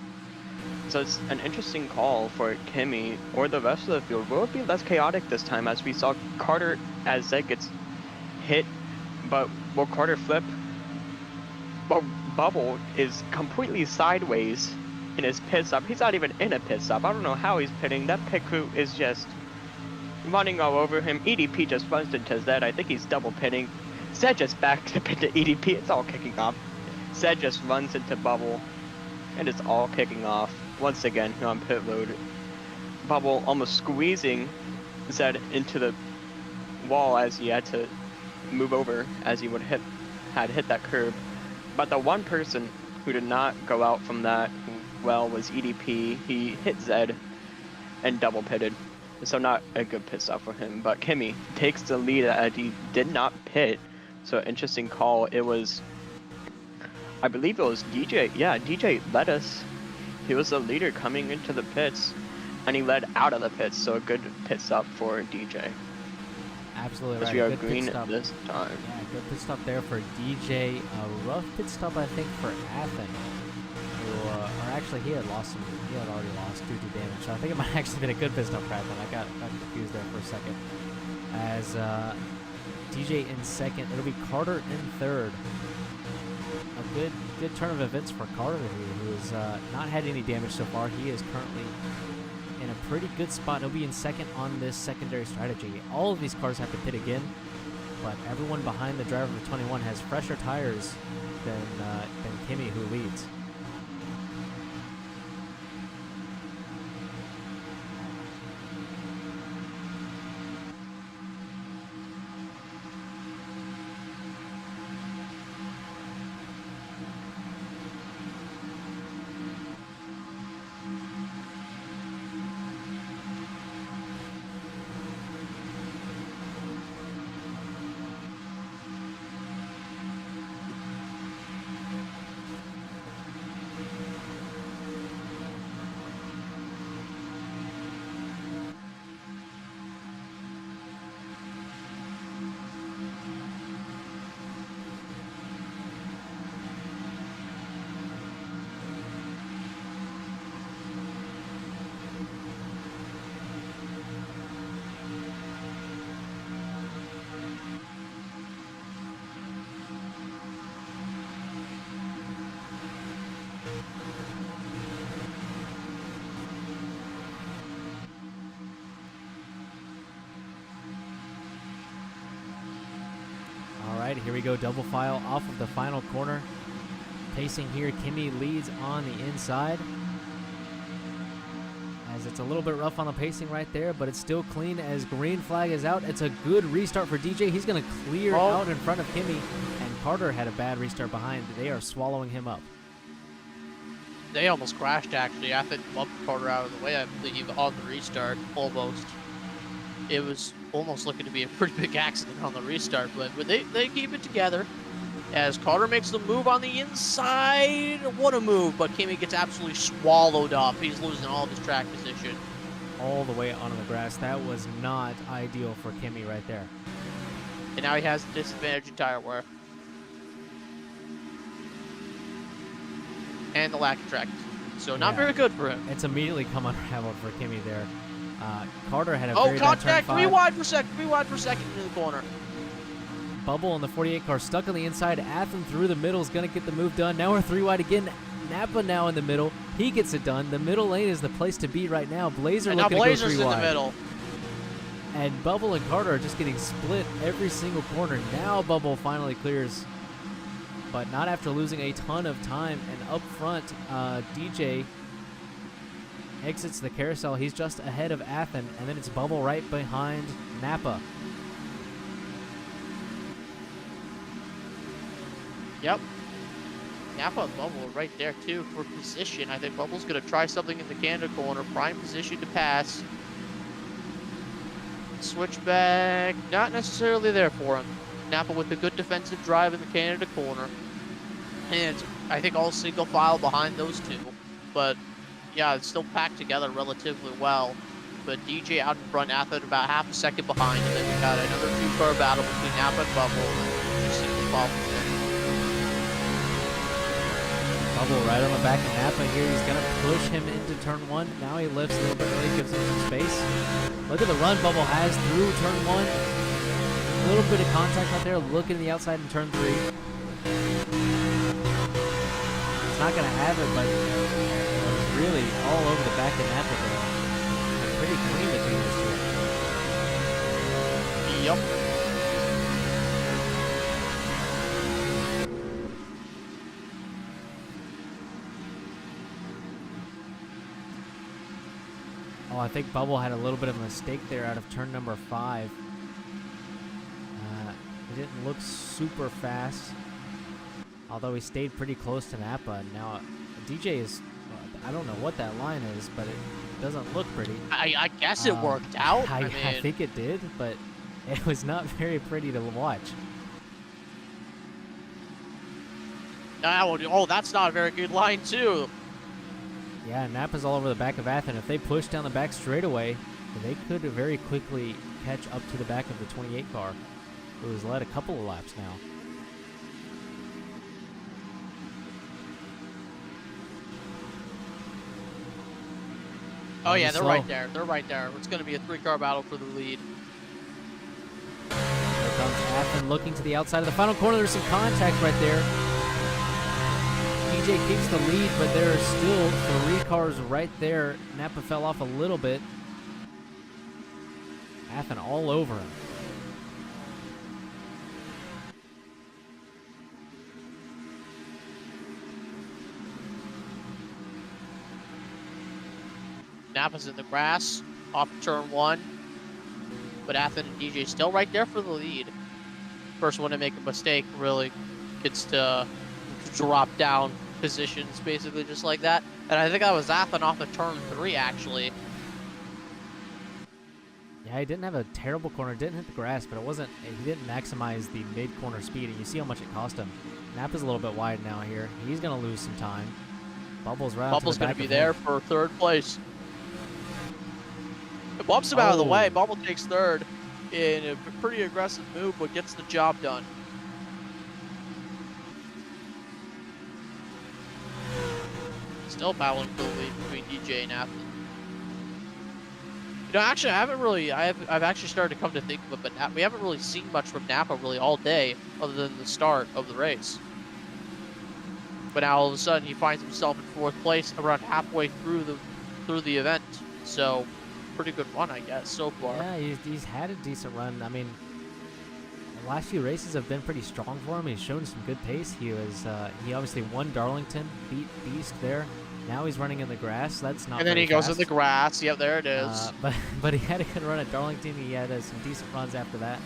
So it's an interesting call for Kimmy or the rest of the field. Will it be less chaotic this time, as we saw Carter as Zed gets hit, but will Carter flip? Well, Bubble is completely sideways in his pit stop. He's not even in a pit stop. I don't know how he's pitting. That pit crew is just running all over him. EDP just runs into Zed. I think he's double pitting. Zed just backed up into EDP. It's all kicking off. Zed just runs into Bubble, and it's all kicking off once again here on pit road. Bubble almost squeezing Zed into the wall as he had to move over as he would hit that curb. But the one person who did not go out from that well was EDP. He hit Zed and double pitted, so not a good pit stop for him. But Kimmy takes the lead as he did not pit. So interesting call. It was, I believe it was DJ. Yeah, DJ led us. He was the leader coming into the pits, and he led out of the pits. So a good pit stop for DJ. Absolutely right. We are good green pit stop this time. Yeah, good pit stop there for DJ. A rough pit stop, I think, for Athen. Who, or actually, he had already lost due to damage. So I think it might actually been a good pit stop for Athen. I got confused there for a second. As DJ in second, it'll be Carter in third. A good turn of events for Carter here, who has not had any damage so far. He is currently in a pretty good spot. He'll be in second on this secondary strategy. All of these cars have to pit again, but everyone behind the driver of the 21 has fresher tires than Kimmy, who leads. here we go, double file off of the final corner. Pacing here, Kimi leads on the inside. As it's a little bit rough on the pacing right there, but it's still clean as green flag is out. It's a good restart for DJ. He's going to clear out in front of Kimi, and Carter had a bad restart behind. They are swallowing him up. They almost crashed, actually. I think bumped Carter out of the way, I believe, on the restart, almost. It was almost looking to be a pretty big accident on the restart, but they keep it together. As Carter makes the move on the inside. What a move, but Kimi gets absolutely swallowed up. He's losing all of his track position. All the way onto the grass. That was not ideal for Kimi right there. And now he has the disadvantage in tire wear. And the lack of track. So not very good for him. It's immediately come unraveled for Kimi there. Carter had a very bad turn contact! 5. Rewind for a second into the corner. Bubble in the 48 car stuck on the inside. Athen through the middle is going to get the move done. Now we're 3 wide again. Napa now in the middle. He gets it done. The middle lane is the place to be right now. Blazer looking to go 3 wide. In the middle. And Bubble and Carter are just getting split every single corner. Now Bubble finally clears, but not after losing a ton of time. And up front, DJ exits the carousel. He's just ahead of Athen, and then it's Bubble right behind Napa. Yep. Napa and Bubble are right there, too, for position. I think Bubble's going to try something in the Canada corner. Prime position to pass. Switchback, not necessarily there for him. Napa with a good defensive drive in the Canada corner. And I think all single file behind those two. But, yeah, it's still packed together relatively well. But DJ out in front, Athen about half a second behind. And then we got another 2-car battle between Napa and Bubble. And single file. Bubble right on the back of Napa here. He's going to push him into turn 1. Now he lifts a little bit early, gives him some space. Look at the run Bubble has through turn 1. A little bit of contact right there. Looking to the outside in turn 3. It's not going to have it, but it's really all over the back of Napa there. Pretty clean between those two. Yep. Oh, I think Bubble had a little bit of a mistake there out of turn number 5. He didn't look super fast, although he stayed pretty close to Napa. Now, DJ is, I don't know what that line is, but it doesn't look pretty. I guess it worked out. I think it did, but it was not very pretty to watch. Oh, that's not a very good line, too. Yeah, Napa's all over the back of Athen. If they push down the back straightaway, they could very quickly catch up to the back of the 28 car, who has led a couple of laps now. Oh, yeah, they're right there. They're right there. It's going to be a 3-car battle for the lead. Here comes Athen looking to the outside of the final corner. There's some contact right there. DJ keeps the lead, but there are still 3 cars right there. Napa fell off a little bit. Athen all over him. Napa's in the grass, off turn 1. But Athen and DJ still right there for the lead. First one to make a mistake really gets to drop down positions, basically just like that. And I think that was Athen off of turn 3, actually. Yeah, he didn't have a terrible corner, didn't hit the grass, but he didn't maximize the mid-corner speed, and you see how much it cost him. Napa's a little bit wide now here. He's going to lose some time. Bubble's right Bubble's going to be there for 3rd place. It bumps him out of the way. Bubble takes 3rd in a pretty aggressive move, but gets the job done. Still battling for the lead between DJ and Athen. You know, actually, I've actually started to come to think of it, but we haven't really seen much from Napa really all day, other than the start of the race. But now all of a sudden he finds himself in 4th place around halfway through the event. So, pretty good run, I guess, so far. Yeah, he's had a decent run. I mean, the last few races have been pretty strong for him. He's shown some good pace. He obviously won Darlington, beat Beast there. Now he's running in the grass. That's not. And then he goes in fast. the grass. Yep, there it is. But he had a good run at Darlington. He had some decent runs after that.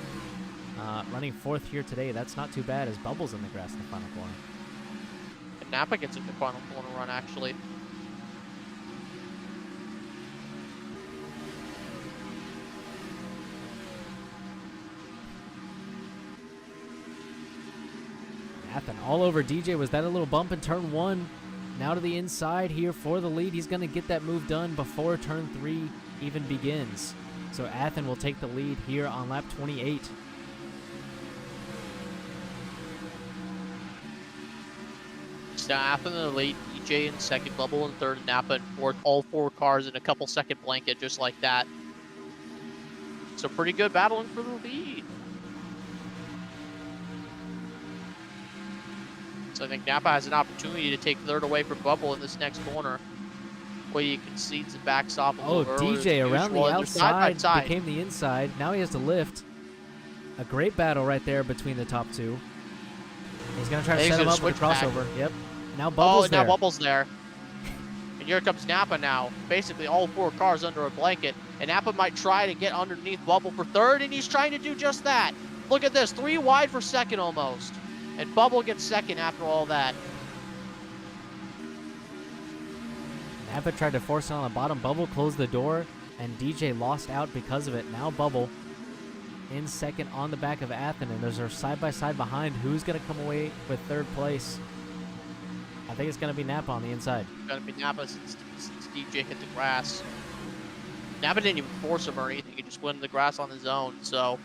Running fourth here today. That's not too bad as Bubbles in the grass in the final corner. And Napa gets in the final corner run, actually. Nathan all over DJ. Was that a little bump in turn 1? Now to the inside here for the lead. He's going to get that move done before turn 3 even begins. So Athen will take the lead here on lap 28. Athen in the lead, DJ in second, Bubble in third, Napa in fourth. All 4 cars in a couple second blanket just like that. So pretty good battling for the lead. So I think Napa has an opportunity to take third away from Bubble in this next corner. Where he concedes and backs off a little earlier DJ around the outside side. became the inside. Now he has to lift. A great battle right there between the top 2. He's going to try to set him up with a crossover. Yep. Now Bubbles there. Now Bubbles there. And here comes Napa now. Basically all 4 cars under a blanket. And Napa might try to get underneath Bubble for third, and he's trying to do just that. Look at this, 3 wide for second almost. And Bubble gets second after all that. Napa tried to force it on the bottom. Bubble closed the door, and DJ lost out because of it. Now Bubble in second on the back of Athen, and those are side-by-side behind. Who's going to come away with third place? I think it's going to be Napa on the inside. It's going to be Napa since DJ hit the grass. Napa didn't even force him or anything. He just went in the grass on his own, so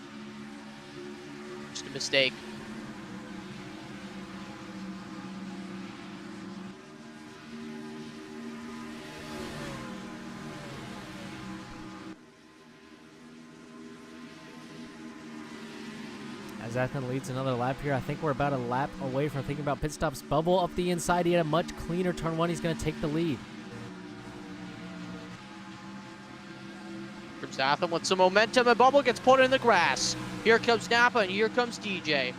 just a mistake. As Athen leads another lap here, I think we're about a lap away from thinking about pit stops. Bubble up the inside. He had a much cleaner turn 1. He's going to take the lead. Comes Athen with some momentum, and Bubble gets put in the grass. Here comes Napa, and here comes DJ.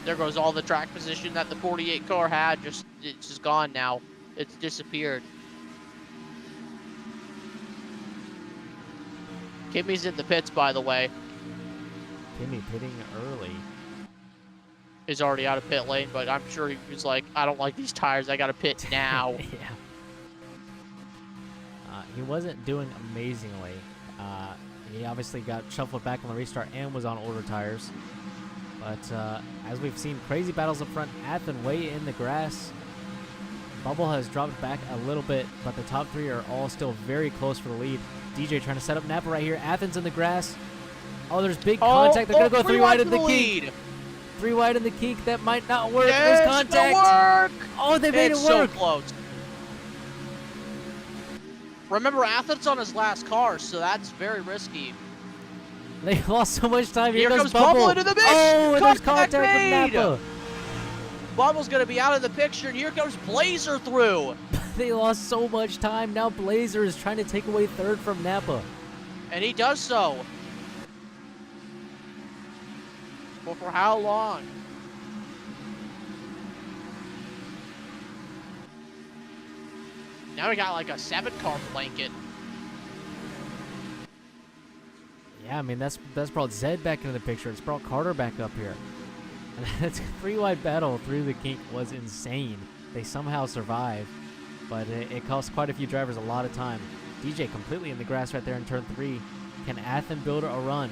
There goes all the track position that the 48 car had. It's just gone now. It's disappeared. Kimmy's in the pits, by the way. Kimmy pitting early. Is already out of pit lane, but I'm sure he was like, I don't like these tires. I got to pit now. Yeah. He wasn't doing amazingly. He obviously got shuffled back on the restart and was on older tires. But as we've seen, crazy battles up front. Athen way in the grass. Bubble has dropped back a little bit, but the top 3 are all still very close for the lead. DJ trying to set up Napa right here. Athen's in the grass. Oh, there's big contact. They're going to go 3 wide in the kink. 3 wide in the kink. That might not work. There's contact. Work. Oh, they made it work. So close. Remember, Athen's on his last car, so that's very risky. They lost so much time. Here comes Bubble into the mix. Oh, and there's contact with Napa. Bubble's going to be out of the picture, and here comes Blazer through. They lost so much time. Now Blazer is trying to take away third from Napa. And he does so. But for how long? Now we got like a 7-car blanket. Yeah, I mean, that's brought Zed back into the picture. It's brought Carter back up here. And that's a 3-wide battle through the kink was insane. They somehow survived, but it cost quite a few drivers a lot of time. DJ completely in the grass right there in turn 3. Can Athen build a run?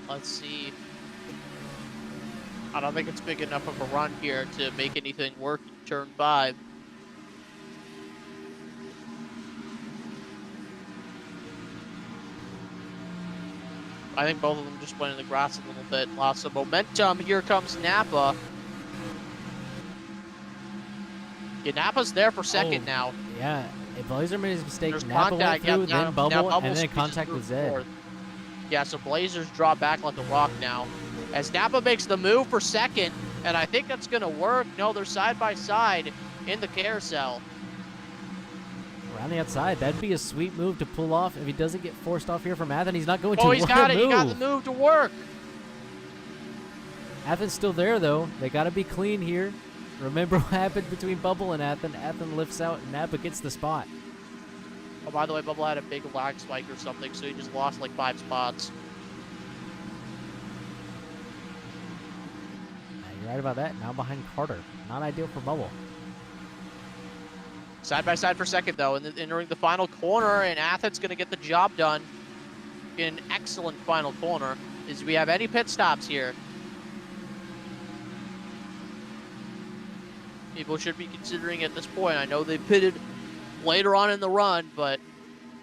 Let's see. I don't think it's big enough of a run here to make anything work in turn 5. I think both of them just went in the grass a little bit, lost some momentum. Here comes Napa. Yeah, Napa's there for second now. Yeah, Blazer made his mistake. There's Napa contact, went through, yeah, then Bubble, and then squeezes contact through with Zed. fourth. Yeah, so Blazers drop back like a rock now. As Napa makes the move for second, and I think that's going to work. No, they're side by side in the carousel. Around the outside. That'd be a sweet move to pull off if he doesn't get forced off here from Athen. He's not going to. Oh, he's got it. Move. He got the move to work. Athen's still there, though. They got to be clean here. Remember what happened between Bubble and Athen. Athen lifts out, and Napa gets the spot. Oh, by the way, Bubble had a big lag spike or something, so he just lost like 5 spots. You're right about that. Now behind Carter. Not ideal for Bubble. Side by side for second, though, and entering the final corner, and Athen's going to get the job done. In an excellent final corner. Do we have any pit stops here? People should be considering at this point. I know they pitted later on in the run, but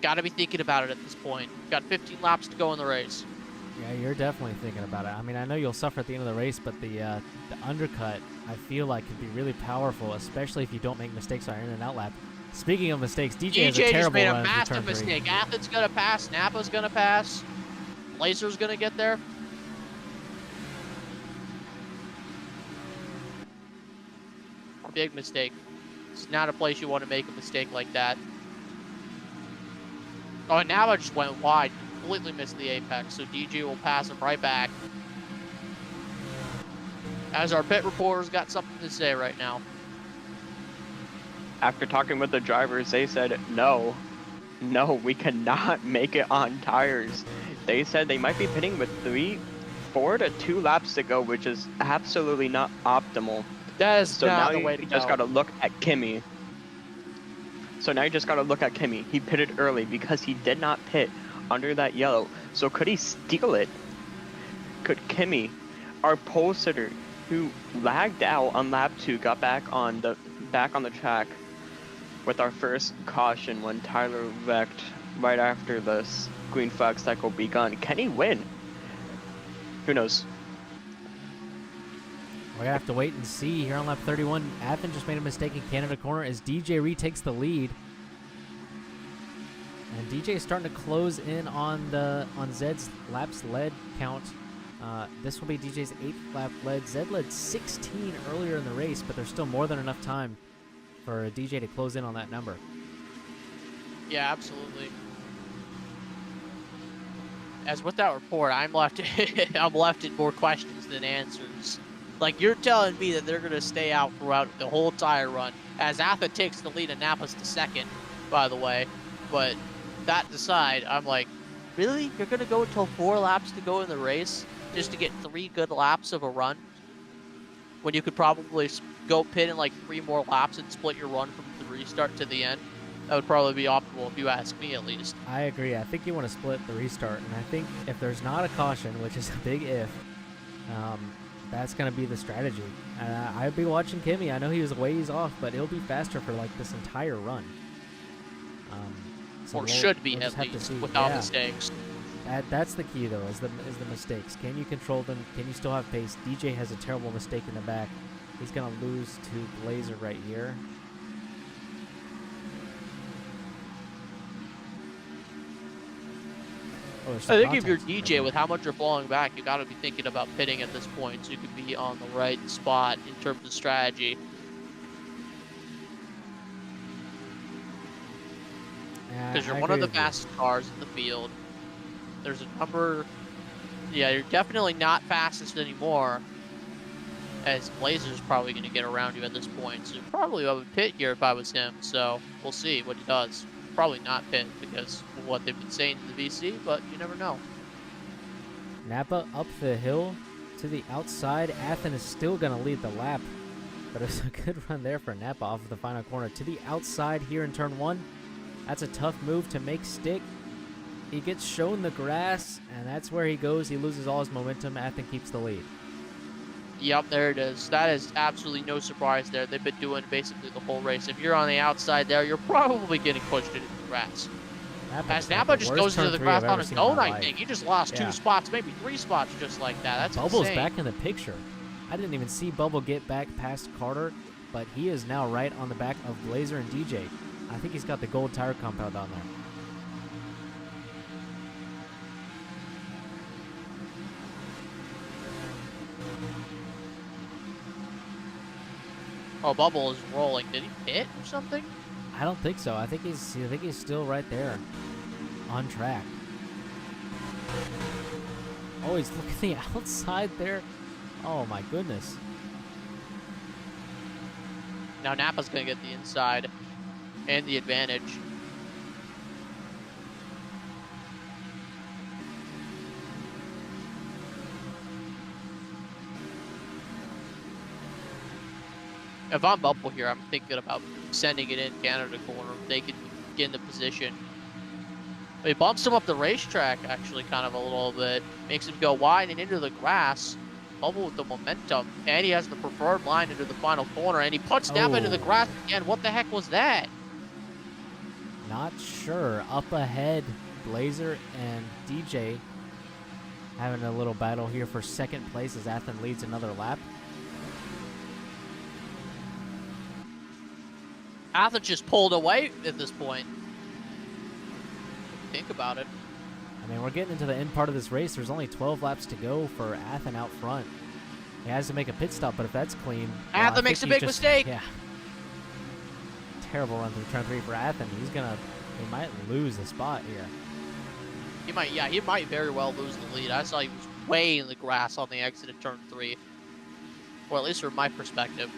got to be thinking about it at this point. Got 15 laps to go in the race. Yeah, you're definitely thinking about it. I mean, I know you'll suffer at the end of the race, but the undercut, I feel like, could be really powerful, especially if you don't make mistakes on your in and out lap. Speaking of mistakes, DJ has a terrible just made a run through massive turn 3. mistake. Athen's going to pass. Napa's going to pass. Blazer's going to get there. Big mistake. It's not a place you want to make a mistake like that. Oh, and Napa just went wide. Completely missed the apex, so DG will pass him right back. As our pit reporter's got something to say right now. After talking with the drivers, they said, no, we cannot make it on tires. They said they might be pitting with 4 to 2 laps to go, which is absolutely not optimal. That is So not now the way you to just go. got to look at Kimmy. He pitted early because he did not pit under that yellow. So could he steal it? Could Kimmy, our pole sitter, who lagged out on lap 2, got back on the track with our first caution when Tyler wrecked right after this green flag cycle begun? Can he win? Who knows? We're going to have to wait and see here on lap 31. Athen just made a mistake in Canada corner as DJ retakes the lead. And DJ is starting to close in on Zed's laps led count. This will be DJ's 8th lap led. Zed led 16 earlier in the race, but there's still more than enough time for DJ to close in on that number. Yeah, absolutely. As with that report, I'm left in more questions than answers. Like, you're telling me that they're going to stay out throughout the whole entire run, as Athen takes the lead and Napa's to second, by the way. But that aside, I'm like, really? You're going to go until 4 laps to go in the race just to get 3 good laps of a run? When you could probably go pit in like 3 more laps and split your run from the restart to the end? That would probably be optimal if you ask me, at least. I agree. I think you want to split the restart, and I think if there's not a caution, which is a big if, that's going to be the strategy. I'd be watching Kimmy. I know he was a ways off, but he'll be faster for like this entire run. Or should be, at least, without mistakes. That's the key, though, is the mistakes. Can you control them? Can you still have pace? DJ has a terrible mistake in the back. He's going to lose to Blazer right here. Oh, I think if you're DJ, with how much you're falling back, you got to be thinking about pitting at this point, so you can be on the right spot in terms of strategy. Because you're one of the fastest cars in the field. There's a number... Yeah, you're definitely not fastest anymore, as Blazer's probably going to get around you at this point. So probably I would pit here if I was him, so we'll see what he does. Probably not pit because of what they've been saying to the VC, but you never know. Napa up the hill to the outside. Athen is still going to lead the lap, but it's a good run there for Napa off of the final corner. To the outside here in turn 1. That's a tough move to make stick. He gets shown the grass, and that's where he goes. He loses all his momentum. Athen keeps the lead. Yep, there it is. That is absolutely no surprise there. They've been doing basically the whole race. If you're on the outside there, you're probably getting pushed into the grass. As Napa just goes into the grass on his own, I think. He just lost 2 spots, maybe 3 spots just like that. That's Bubble's insane. back in the picture. I didn't even see Bubble get back past Carter, but he is now right on the back of Blazer and DJ. I think he's got the gold tire compound on there. Oh, Bubble is rolling. Did he pit or something? I don't think so. I think he's still right there on track. Oh, he's looking the outside there. Oh my goodness. Now Napa's going to get the inside and the advantage. If I'm Bubble here, I'm thinking about sending it in Canada corner. They could get in the position. He bumps him up the racetrack, actually, kind of a little bit. Makes him go wide and into the grass. Bubble with the momentum. And he has the preferred line into the final corner. And he puts Napa into the grass again. What the heck was that? Not sure. Up ahead, Blazer and DJ having a little battle here for second place as Athen leads another lap. Athen just pulled away at this point. Think about it. I mean, we're getting into the end part of this race. There's only 12 laps to go for Athen out front. He has to make a pit stop, but if that's clean... Athen makes a big mistake! Yeah. Terrible run through turn 3 for Athen. He might lose the spot here. He might very well lose the lead. I saw he was way in the grass on the exit of turn 3. Or at least from my perspective.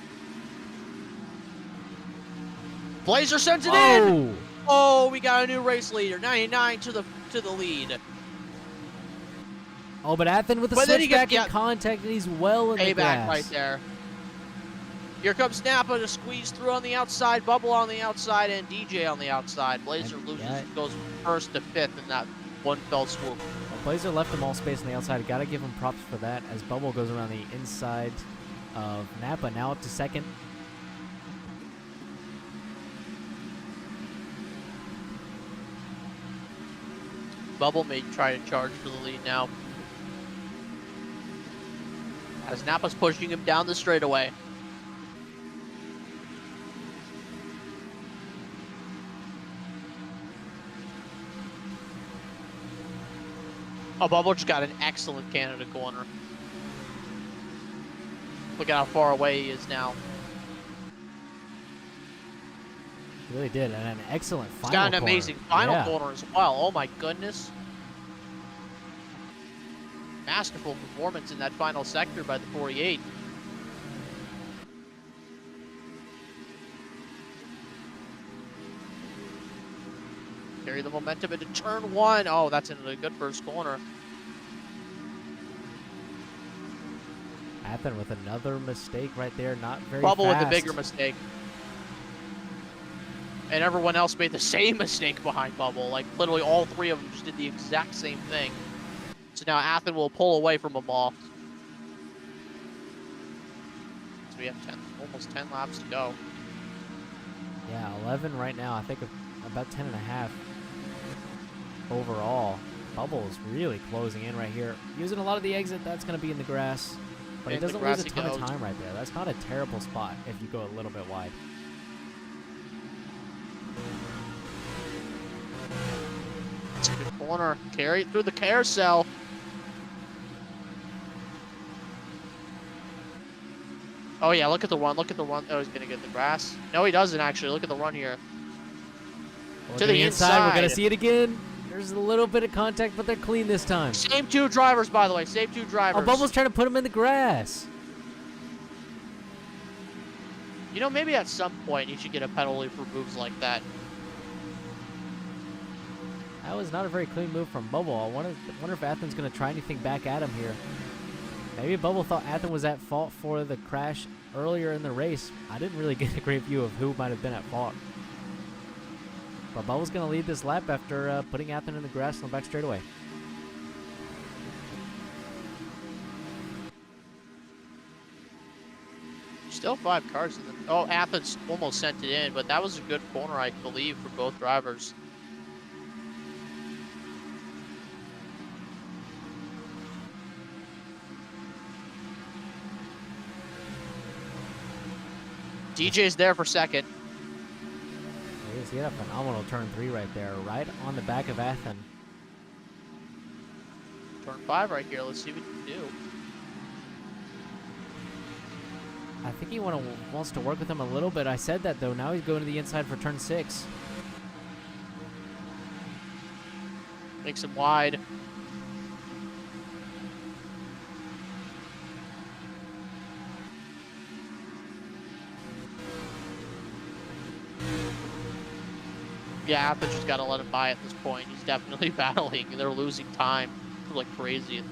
Blazer sends it in! Oh, we got a new race leader. 99 to the lead. Oh, but Athen with the switchback in contact, and he's well in the grass. Payback right there. Here comes Napa to squeeze through on the outside, Bubble on the outside, and DJ on the outside. Blazer goes first to fifth in that one fell swoop. Well, Blazer left him all space on the outside. Got to give him props for that as Bubble goes around the inside of Napa, now up to second. Bubble may try to charge for the lead now. As Napa's pushing him down the straightaway. Oh, Bubble just got an excellent Canada corner. Look at how far away he is now. He really did, and an excellent final corner. He's got an corner. amazing final corner as well. Oh my goodness. Masterful performance in that final sector by the 48. Carry the momentum into turn 1. Oh, that's into a good first corner. Athen with another mistake right there, not very Bubble fast. with a bigger mistake. And everyone else made the same mistake behind Bubble. Like, literally all three of them just did the exact same thing. So now Athen will pull away from them all. So we have almost 10 laps to go. Yeah, 11 right now. I think about 10 and a half overall. Bubble's really closing in right here. Using a lot of the exit, that's going to be in the grass. But he doesn't lose a ton of time right there. That's not a terrible spot if you go a little bit wide. It's a good corner. Carry it through the carousel. Oh, yeah, look at the run. Look at the run. Oh, he's going to get in the grass. No, he doesn't, actually. Look at the run here. To the inside. We're going to see it again. There's a little bit of contact, but they're clean this time. Same two drivers, by the way. Same two drivers. Oh, Bubble's trying to put him in the grass. You know, maybe at some point you should get a penalty for moves like that. That was not a very clean move from Bubble. I wonder if Athen's going to try anything back at him here. Maybe Bubble thought Athen was at fault for the crash earlier in the race. I didn't really get a great view of who might have been at fault. But Bubble's going to lead this lap after putting Athen in the grass on the back straightaway. Still 5 cars in the... Oh, Athen's almost sent it in, but that was a good corner, I believe, for both drivers. DJ's there for second. He had a phenomenal turn 3 right there, right on the back of Athen. Turn 5 right here. Let's see what he can do. I think he wants to work with him a little bit. I said that, though. Now he's going to the inside for turn 6. Makes him wide. Yeah, but just gotta let him by at this point. He's definitely battling. They're losing time like crazy.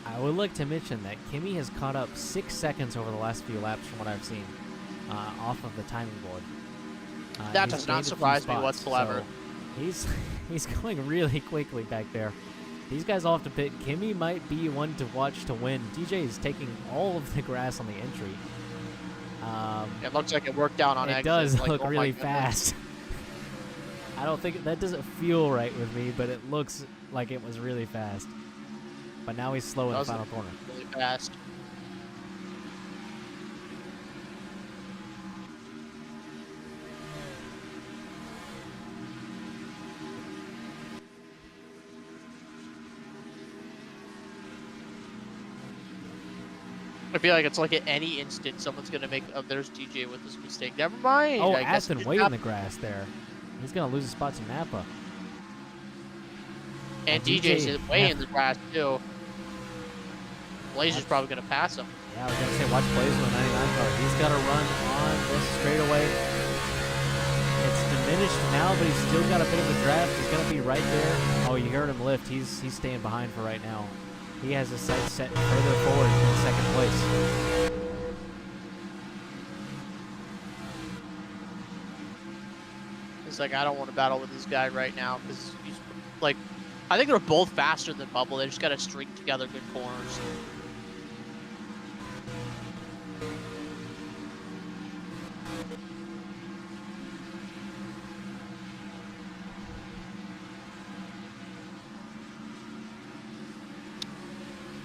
I would like to mention that Kimi has caught up 6 seconds over the last few laps from what I've seen off of the timing board. That He's does not gained a few surprise me spots, whatsoever. So he's going really quickly back there. These guys all have to pit. Kimi might be one to watch to win. DJ is taking all of the grass on the entry. It looks like it worked out on it exit. does like, look oh really fast. I don't think that doesn't feel right with me, but it looks like it was really fast. But now he's slow in the final corner. Really fast. I feel like it's like at any instant someone's gonna make. Oh, there's DJ with this mistake. Never mind. Oh, I guess Aston way in the grass there. He's gonna lose his spot to Napa. And DJ's way in the grass too. Blazer's probably gonna pass him. Yeah, I was gonna say watch Blazer with 99 car. He's got to run on this straightaway. It's diminished now, but he's still got a bit of a draft. He's gonna be right there. Oh, you heard him lift. He's staying behind for right now. He has his sights set further forward in second place. It's like, I don't want to battle with this guy right now because he's like, I think they're both faster than Bubble. They just got to string together good corners.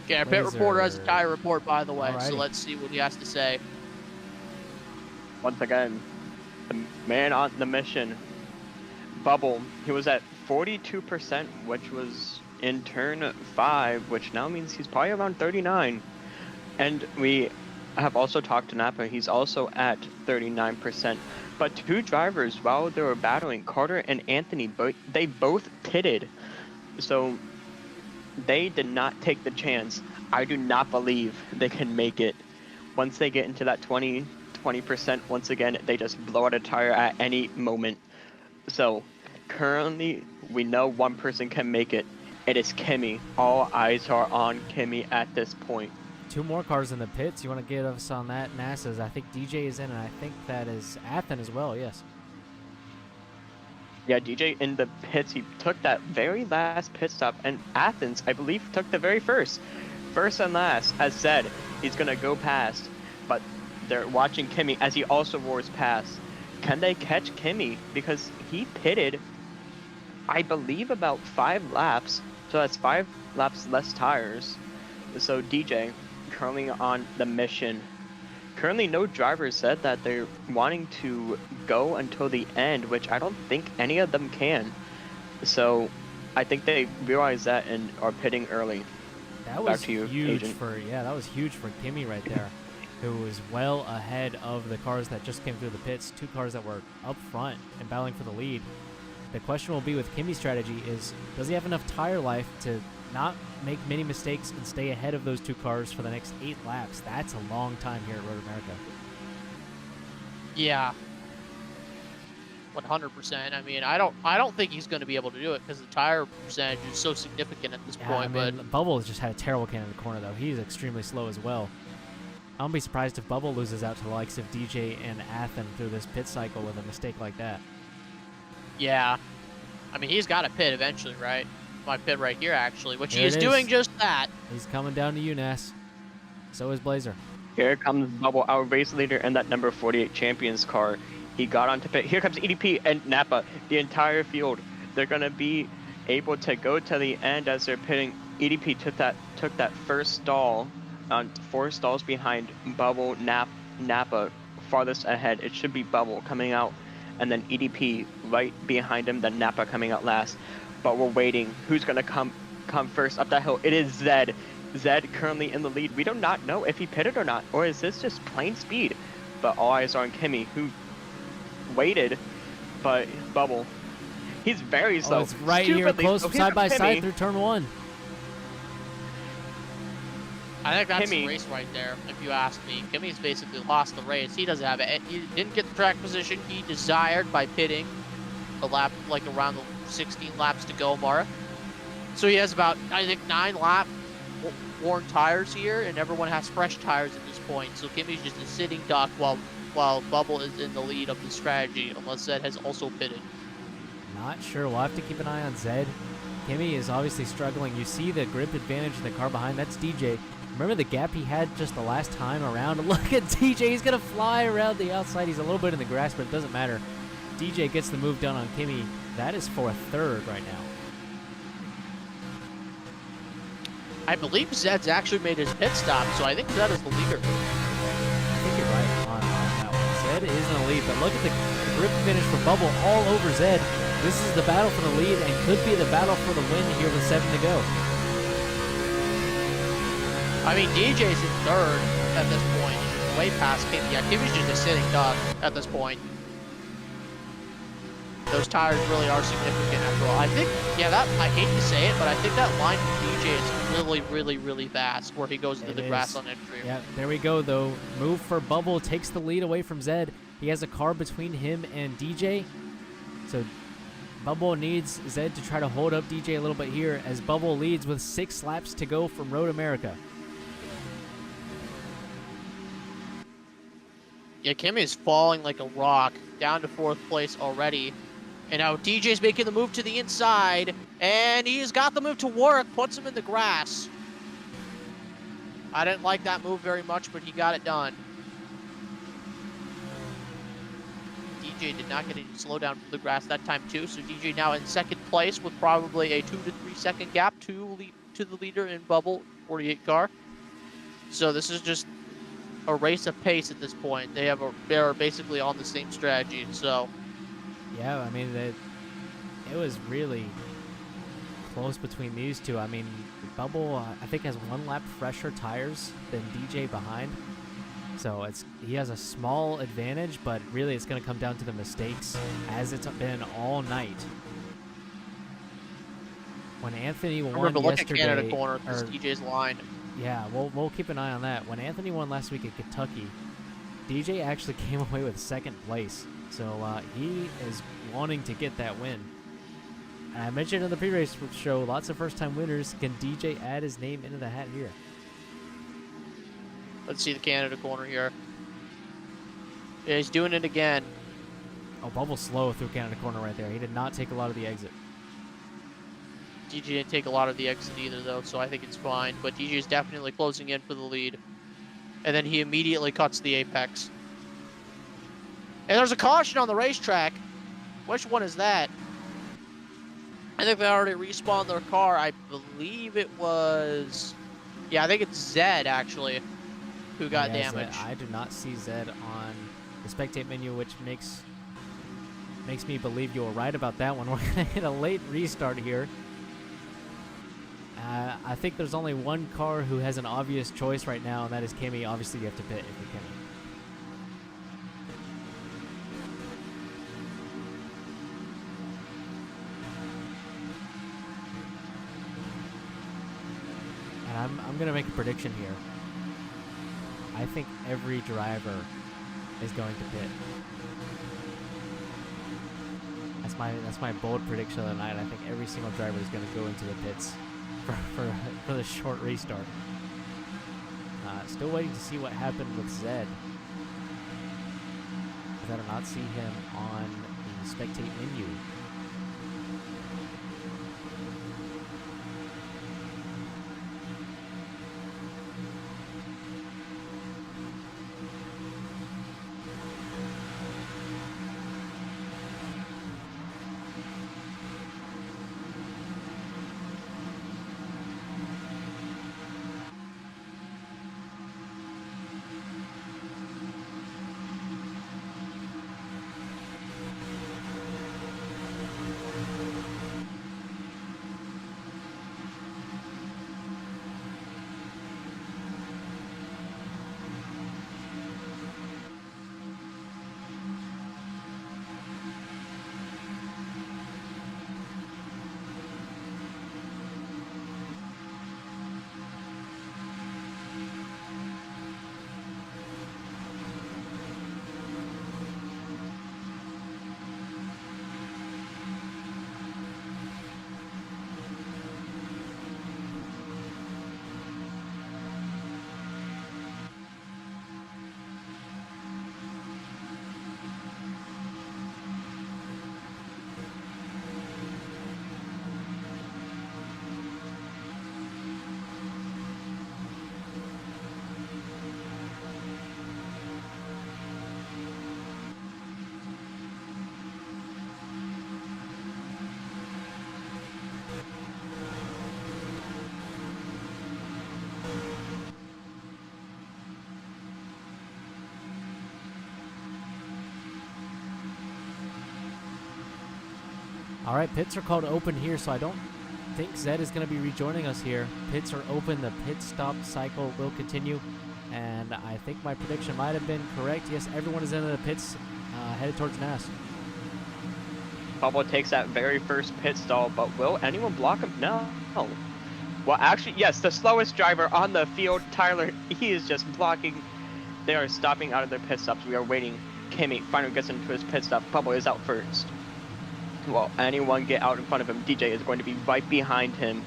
Okay, our pit reporter has a tire report, by the way, so let's see what he has to say. Once again, the man on the mission, Bubble, he was at 42%, which was in turn 5, which now means he's probably around 39. And we have also talked to Napa, he's also at 39%. But two drivers, while they were battling, Carter and Anthony, they both pitted. So they did not take the chance. I do not believe they can make it. Once they get into that 20%, once again, they just blow out a tire at any moment. So currently, we know one person can make it. It is Kimi. All eyes are on Kimi at this point. 2 more cars in the pits. You want to get us on that? NASA's. I think DJ is in, and I think that is Athen as well. Yes. Yeah, DJ in the pits, he took that very last pit stop, and Athens, I believe, took the very first. First and last, as said, he's going to go past, but they're watching Kimi as he also roars past. Can they catch Kimi? Because he pitted, I believe, about 5 laps, so that's 5 laps less tires. So DJ, currently on the mission. Currently, no driver said that they're wanting to go until the end, which I don't think any of them can. So I think they realize that and are pitting early. That was huge that was huge for Kimi right there, who was well ahead of the cars that just came through the pits. 2 cars that were up front and battling for the lead. The question will be with Kimi's strategy is, does he have enough tire life to not make many mistakes and stay ahead of those 2 cars for the next 8 laps? That's a long time here at Road America. Yeah, 100%. I mean, I don't think he's going to be able to do it because the tire percentage is so significant at this point. I mean, but Bubble has just had a terrible can in the corner, though. He's extremely slow as well. I won't be surprised if Bubble loses out to the likes of DJ and Athen through this pit cycle with a mistake like that. Yeah, I mean, he's got to pit eventually, right? My pit right here, actually, which Here he is doing just that. He's coming down to you, Nas. So is Blazer. Here comes Bubble, our race leader in that number 48 Champions car. He got onto pit. Here comes EDP and Napa. The entire field. They're going to be able to go to the end as they're pitting. EDP took that first stall, 4 stalls behind Bubble, Napa, farthest ahead. It should be Bubble coming out, and then EDP right behind him, then Napa coming out last. But we're waiting. Who's going to come first up that hill? It is Zed. Zed currently in the lead. We do not know if he pitted or not, or is this just plain speed? But all eyes are on Kimmy, who waited, but Bubble, he's very slow. Oh, it's right here, Stupidly close slow. side by Kimmy. side through turn 1. I think that's the Kimmy. race right there, if you ask me. Kimmy's basically lost the race. He doesn't have it. He didn't get the track position he desired by pitting a lap, like around the 16 laps to go mark. So he has about, I think, 9 lap worn tires here, and everyone has fresh tires at this point. So Kimmy's just a sitting duck while Bubble is in the lead of the strategy, unless Zed has also pitted. Not sure. We'll have to keep an eye on Zed. Kimmy is obviously struggling. You see the grip advantage in the car behind. That's DJ. Remember the gap he had just the last time around? Look at DJ. He's going to fly around the outside. He's a little bit in the grass, but it doesn't matter. DJ gets the move done on Kimmy. That is for a third right now. I believe Zed's actually made his pit stop, so I think Zed is the leader. I think you're right on that one. Zed is in the lead, but look at the grip finish for Bubble all over Zed. This is the battle for the lead and could be the battle for the win here with 7 to go. I mean, DJ's in third at this point, way past Kimmy. Yeah, Kimmy's just a sitting duck at this point. Those tires really are significant after all. I think, yeah, I hate to say it, but I think that line from DJ is really, really, really fast where he goes into the grass on entry. Yeah, there we go, though. Move for Bubble takes the lead away from Zed. He has a car between him and DJ. So Bubble needs Zed to try to hold up DJ a little bit here as Bubble leads with 6 laps to go from Road America. Yeah, Kimmy's falling like a rock, down to 4th place already. And now DJ's making the move to the inside, and he's got the move to work, puts him in the grass. I didn't like that move very much, but he got it done. DJ did not get any slowdown from the grass that time too, so DJ now in 2nd place with probably a 2 to 3 second gap to the leader in Bubble 48 car. So this is just a race of pace at this point. They're basically on the same strategy, so. Yeah, I mean, it was really close between these two. I mean, Bubble, I think, has 1 lap fresher tires than DJ behind. So he has a small advantage, but really it's going to come down to the mistakes, as it's been all night. When Anthony won remember, look yesterday, at Canada corner, this DJ's line. Yeah, we'll keep an eye on that. When Anthony won last week at Kentucky, DJ actually came away with 2nd place. So he is wanting to get that win. And I mentioned in the pre-race show, lots of first-time winners. Can DJ add his name into the hat here? Let's see the Canada corner here. Yeah, he's doing it again. Oh, Bubble's slow through Canada corner right there. He did not take a lot of the exit. DJ didn't take a lot of the exit either, though, so I think it's fine. But DJ is definitely closing in for the lead. And then he immediately cuts the apex. And there's a caution on the racetrack. Which one is that? I think they already respawned their car. I believe it was... Yeah, I think it's Zed, actually, who got damaged. I do not see Zed on the spectate menu, which makes me believe you were right about that one. We're going to hit a late restart here. I think there's only one car who has an obvious choice right now, and that is Kimmy. Obviously, you have to pit if you're Kimmy. And I'm going to make a prediction here. I think every driver is going to pit. That's my bold prediction of the night. I think every single driver is going to go into the pits for the short restart. Still waiting to see what happened with Zed. I do not see him on the spectate menu. All right, pits are called open here, so I don't think Zed is going to be rejoining us here. Pits are open. The pit stop cycle will continue. And I think my prediction might have been correct. Yes, everyone is in the pits headed towards NAS. Bubble takes that very first pit stall, but will anyone block him? No. Well, actually, yes, the slowest driver on the field, Tyler, he is just blocking. They are stopping out of their pit stops. We are waiting. Kimmy finally gets into his pit stop. Bubble is out first. Well, anyone get out in front of him, DJ is going to be right behind him.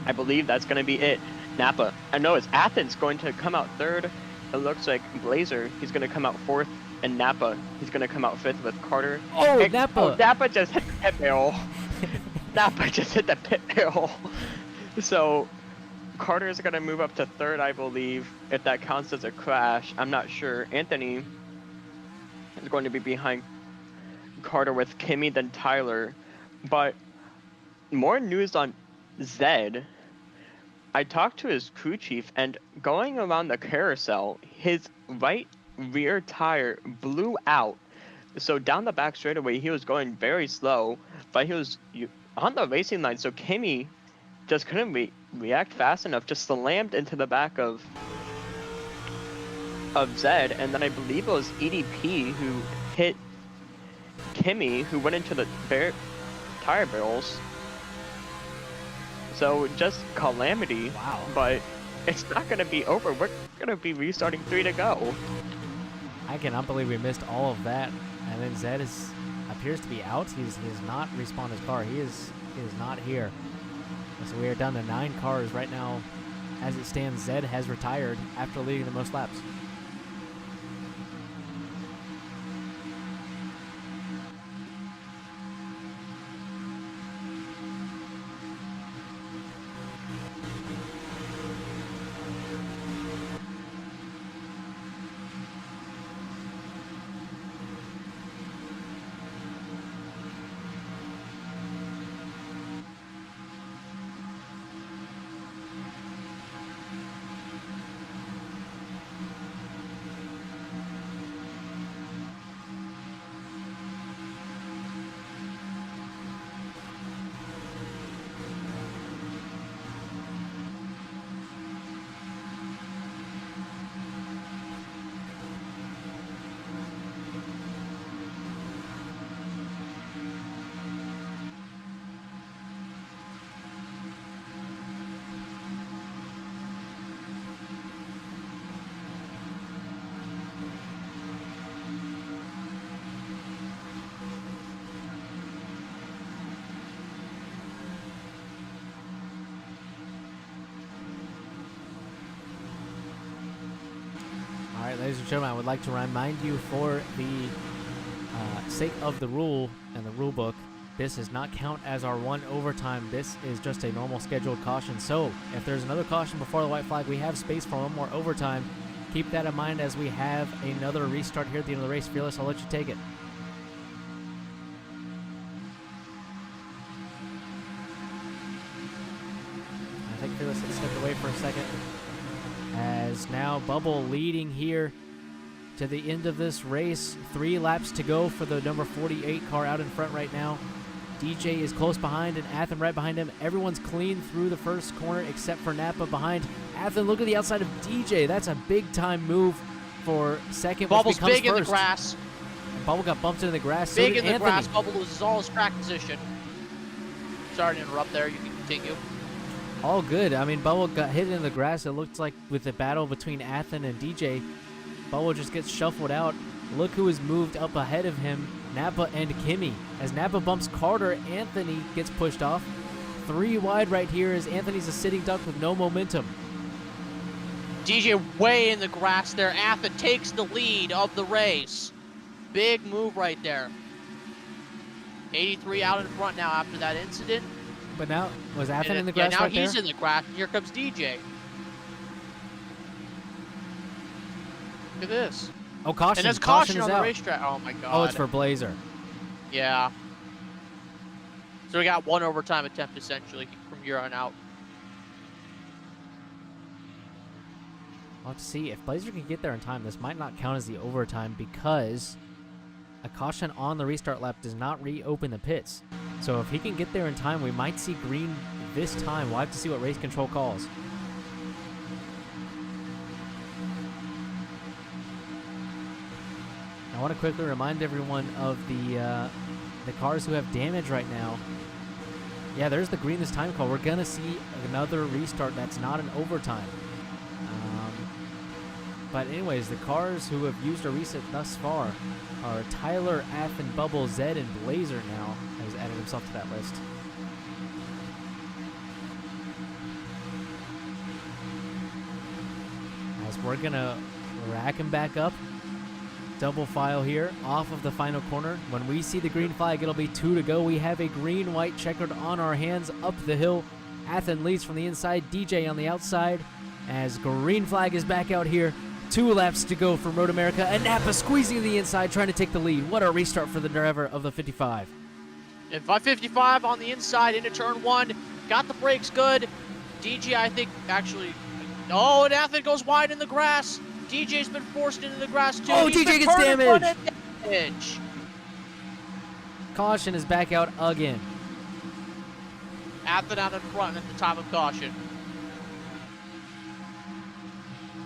I believe that's going to be it. Napa. I know it's Athens going to come out third. It looks like Blazer, he's going to come out fourth. And Napa, he's going to come out fifth with Carter. Oh, Hey, Napa! Oh, Napa just hit the pit barrel. Napa just hit the pit barrel. So, Carter is going to move up to third, I believe, if that counts as a crash. I'm not sure. Anthony is going to be behind Carter with Kimmy than Tyler. But more news on Zed. I talked to his crew chief, and going around the carousel, his right rear tire blew out. So down the back straightaway, he was going very slow, but he was on the racing line. So Kimmy just couldn't react fast enough, just slammed into the back of Zed, and then I believe it was EDP who hit Kimmy, who went into the tire barrels. So just calamity. Wow. But it's not going to be over. We're going to be restarting 3 to go. I cannot believe we missed all of that. And then Zed appears to be out. He has not respawned his car. He is not here. So we are down to 9 cars right now. As it stands, Zed has retired after leading the most laps. All right, ladies and gentlemen, I would like to remind you for the sake of the rule and the rule book, this does not count as our 1 overtime. This is just a normal scheduled caution. So if there's another caution before the white flag, we have space for 1 more overtime. Keep that in mind as we have another restart here at the end of the race. Fearless, I'll let you take it. I think Fearless has stepped away for a second. As now Bubble leading here to the end of this race. 3 laps to go for the number 48 car out in front right now. DJ is close behind and Athen right behind him. Everyone's clean through the first corner except for Napa behind. Athen, look at the outside of DJ. That's a big time move for second. Bubble's big first. in the grass. And Bubble got bumped into the grass. Big so in the Anthony. grass. Bubble loses all his track position. Sorry to interrupt there. You can continue. All good. I mean, Bubble got hit in the grass. It looked like with the battle between Athen and DJ, Bubble just gets shuffled out. Look who is moved up ahead of him, Napa and Kimmy. As Napa bumps Carter, Anthony gets pushed off. 3 wide right here as Anthony's a sitting duck with no momentum. DJ way in the grass there. Athen takes the lead of the race. Big move right there. 83 out in front now after that incident. But now, was Athen in the grass now right he's there? in the grass. Here comes DJ. Look at this. Oh, caution. And there's caution is on the out. racetrack. Oh, my God. Oh, it's for Blazer. Yeah. So we got 1 overtime attempt, essentially, from here on out. We'll have to see if Blazer can get there in time. This might not count as the overtime because, a caution on the restart lap does not reopen the pits. So if he can get there in time, we might see green this time. We'll have to see what race control calls. I want to quickly remind everyone of the cars who have damage right now. Yeah, there's the green this time call. We're going to see another restart that's not an overtime. But anyways, the cars who have used a reset thus far are Tyler, Athen, Bubble, Zed, and Blazer now has added himself to that list. As we're going to rack him back up. Double file here off of the final corner. When we see the green flag, it'll be 2 to go. We have a green-white checkered on our hands up the hill. Athen leads from the inside, DJ on the outside. As green flag is back out here. 2 laps to go from Road America, and Napa squeezing the inside, trying to take the lead. What a restart for the driver of the 55. And 555 on the inside into turn 1. Got the brakes good. DJ, I think, actually... Oh, and Athen goes wide in the grass. DJ's been forced into the grass, too. Oh, He's DJ been gets damaged. damage. Caution is back out again. Athen out in front at the time of caution.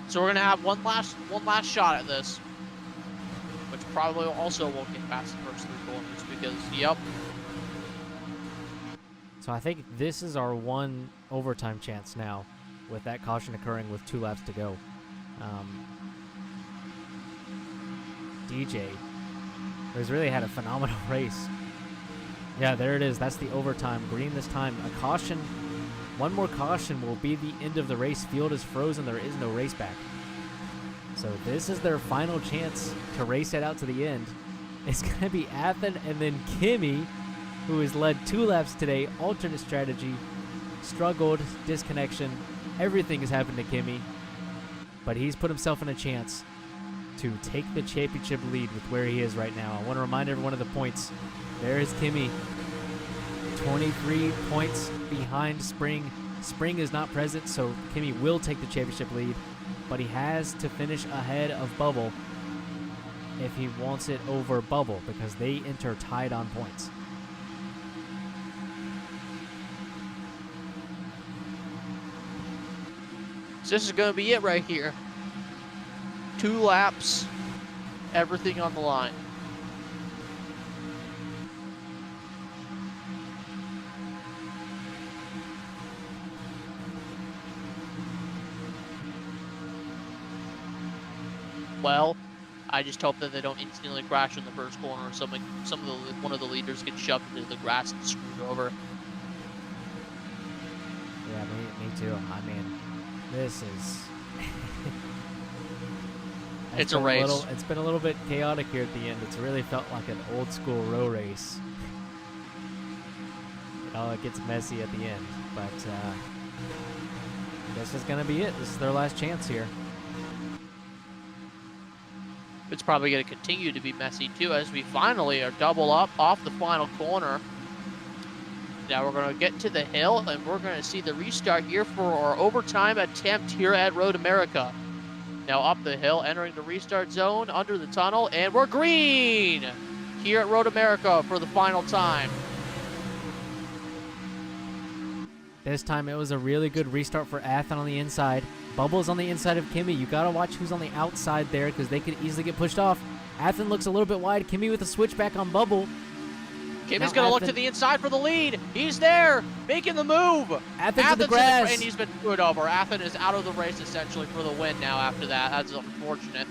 So we're gonna have one last shot at this, which probably also won't get past the first 3 corners because, yep. So I think this is our one overtime chance now, with that caution occurring with 2 laps to go. DJ has really had a phenomenal race. Yeah, there it is. That's the overtime. Green this time. A caution. One more caution will be the end of the race. Field is frozen. There is no race back. So this is their final chance to race it out to the end. It's going to be Athen and then Kimmy, who has led 2 laps today. Alternate strategy. Struggled. Disconnection. Everything has happened to Kimmy. But he's put himself in a chance to take the championship lead with where he is right now. I want to remind everyone of the points. There is Kimmy. 23 points behind Spring. Spring is not present, so Kimmy will take the championship lead. But he has to finish ahead of Bubble if he wants it over Bubble, because they enter tied on points. So this is going to be it right here. 2 laps, everything on the line. Well, I just hope that they don't instantly crash in the first corner, or one of the leaders gets shoved into the grass and screwed over. Yeah, me too. I mean, this is... It's a race. It's been a little bit chaotic here at the end. It's really felt like an old school row race. It gets messy at the end, but this is going to be it. This is their last chance here. It's probably going to continue to be messy too, as we finally are double up off the final corner. Now we're going to get to the hill, and we're going to see the restart here for our overtime attempt here at Road America. Now up the hill, entering the restart zone under the tunnel, and we're green here at Road America for the final time. This time it was a really good restart for Athen on the inside. Bubble's on the inside of Kimmy. You got to watch who's on the outside there, because they could easily get pushed off. Athen looks a little bit wide. Kimmy with a switchback on Bubble. Kimmy's going to look to the inside for the lead. He's there, making the move. Athen's in the grass. And he's been screwed over. Athen is out of the race, essentially, for the win now after that. That's unfortunate.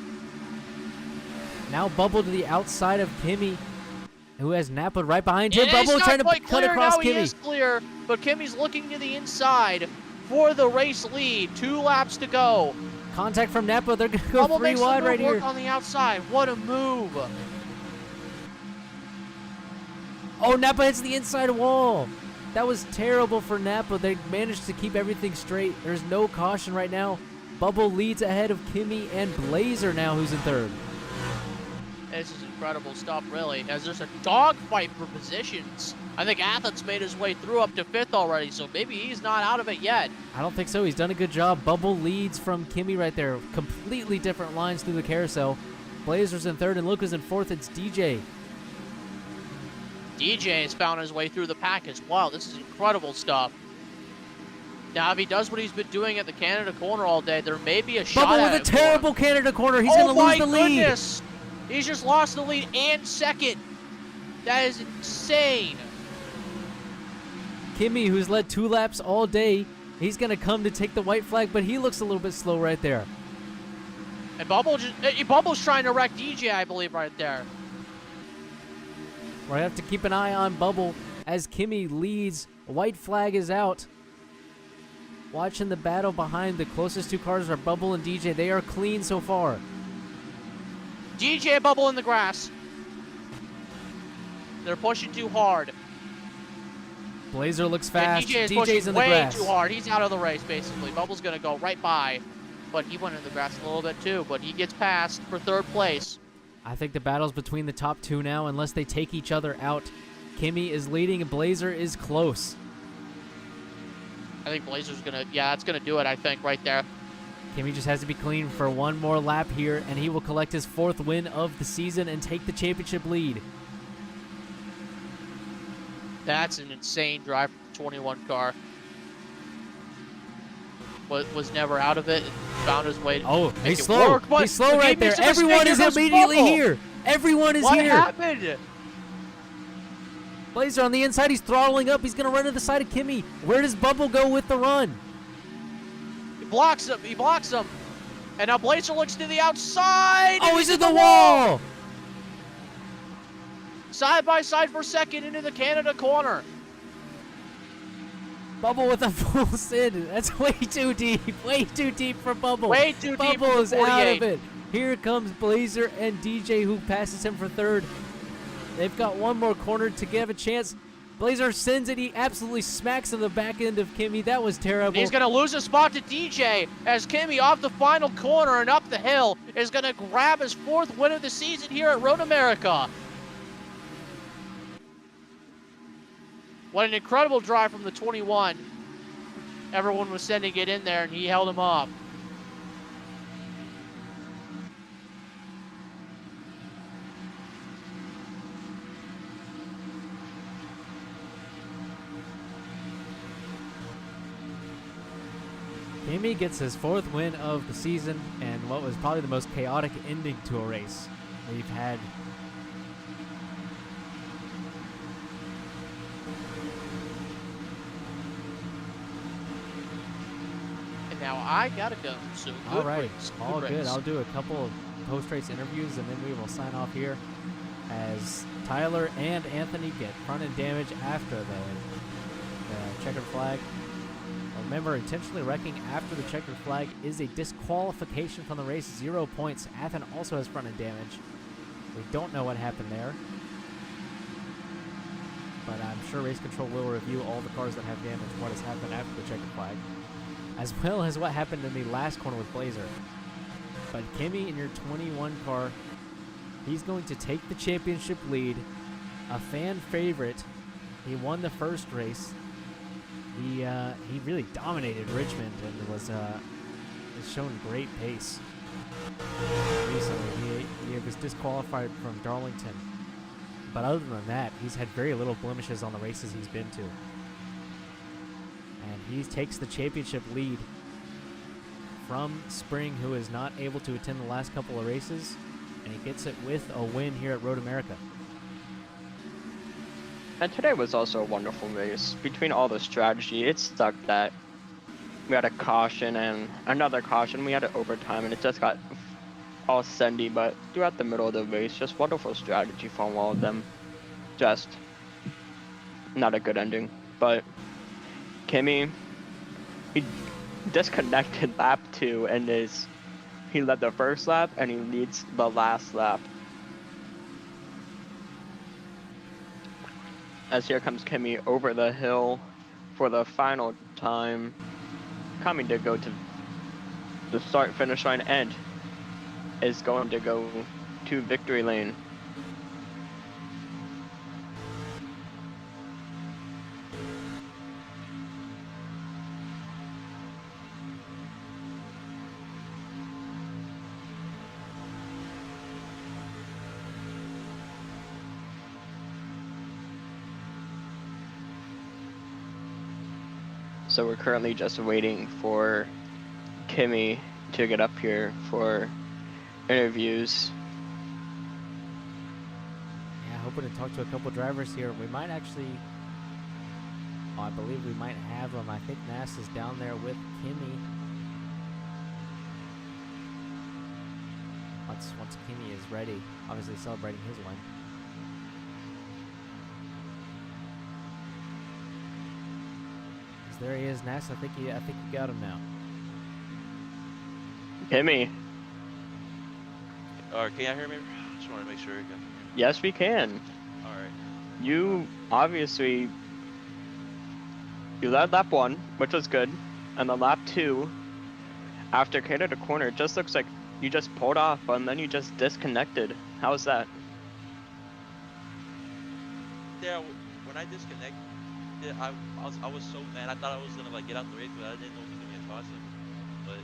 Now Bubble to the outside of Kimmy, who has Napa right behind him. And Bubble trying to cut across now Kimmy. He is clear, but Kimmy's looking to the inside for the race lead. 2 laps to go. Contact from Napa. They're going to go Bubble 3 makes wide the right move here. on the outside. What a move. Oh, Napa hits the inside wall. That was terrible for Napa. They managed to keep everything straight. There's no caution right now. Bubble leads ahead of Kimmy and Blazer now, who's in 3rd. This is incredible stuff, really, as there's a dogfight for positions. I think Athen's made his way through up to 5th already, so maybe he's not out of it yet. I don't think so. He's done a good job. Bubble leads from Kimmy right there. Completely different lines through the carousel. Blazer's in 3rd and Luca's in 4th. It's DJ DJ has found his way through the pack as well. This is incredible stuff. Now, if he does what he's been doing at the Canada corner all day, there may be a shot Bubble at with a it for him. terrible Canada corner. He's going to lose the lead. Oh, my goodness. He's just lost the lead and second. That is insane. Kimi, who's led 2 laps all day, he's going to come to take the white flag, but he looks a little bit slow right there. And Bubble's trying to wreck DJ, I believe, right there. We're going to have to keep an eye on Bubble as Kimi leads. White flag is out. Watching the battle behind, the closest 2 cars are Bubble and DJ. They are clean so far. DJ and Bubble in the grass. They're pushing too hard. Blazer looks fast. And DJ is DJ's pushing in the way grass. too hard. He's out of the race, basically. Bubble's going to go right by. But he went in the grass a little bit, too. But he gets past for 3rd place. I think the battle's between the top 2 now, unless they take each other out. Kimi is leading, and Blazer is close. I think Blazer's going to, yeah, that's going to do it, I think, right there. Kimi just has to be clean for 1 more lap here, and he will collect his 4th win of the season and take the championship lead. That's an insane drive from the 21 car. Was never out of it and found his way to Oh, make he's it slow. work, but He's slow right there. made a Everyone mistake. is Here comes immediately Bubble. here. Everyone is What here. happened? Blazer on the inside. He's throttling up. He's going to run to the side of Kimi. Where does Bubble go with the run? He blocks him. He blocks him. And now Blazer looks to the outside. Oh, he's in the wall. Side by side for second into the Canada corner. Bubble with a full Sid. That's way too deep. Way too deep for Bubble. Way too deep Bubble for is the out 48. of it. Here comes Blazer and DJ, who passes him for 3rd. They've got 1 more corner to give a chance. Blazer sends it. He absolutely smacks on the back end of Kimi. That was terrible. He's going to lose a spot to DJ as Kimi off the final corner and up the hill is going to grab his 4th win of the season here at Road America. What an incredible drive from the 21. Everyone was sending it in there and he held him up. Kimi gets his 4th win of the season and what was probably the most chaotic ending to a race we've had. And now I gotta go. So good All right, race, all race. good. I'll do a couple of post-race interviews and then we will sign off here as Tyler and Anthony get front-end damage after the checkered flag. Remember, intentionally wrecking after the checkered flag is a disqualification from the race, 0 points. Athen also has front-end damage. We don't know what happened there, but I'm sure Race Control will review all the cars that have damage, what has happened after the checkered flag, as well as what happened in the last corner with Blazer. But Kimi in your 21 car, he's going to take the championship lead, a fan favorite. He won the first race. He really dominated Richmond and has shown great pace recently. He was disqualified from Darlington, but other than that, he's had very little blemishes on the races he's been to. And he takes the championship lead from Spring, who is not able to attend the last couple of races, and he gets it with a win here at Road America. And today was also a wonderful race. Between all the strategy, it sucked that we had a caution and another caution. We had an overtime, and it just got all sendy. But throughout the middle of the race, just wonderful strategy from all of them. Just not a good ending. But Kimi, he disconnected lap 2, and he led the first lap, and he leads the last lap. As here comes Kimi over the hill for the final time, coming to go to the start-finish line and is going to go to victory lane. So we're currently just waiting for Kimmy to get up here for interviews. Yeah, hoping to talk to a couple drivers here. We might actually, I believe we might have them. I think Nass is down there with Kimmy. Once Kimmy is ready, obviously celebrating his win. There he is, Nass. I think you got him now. Kimmy. Can you hear me? Just want to make sure you can. Yes, we can. All right. You obviously led lap 1, which was good, and then lap 2, after getting to the corner, it just looks like you just pulled off, and then you just disconnected. How was that? Yeah, when I disconnected, I was so mad. I thought I was gonna like get out the race, but I didn't know it was gonna be a caution. But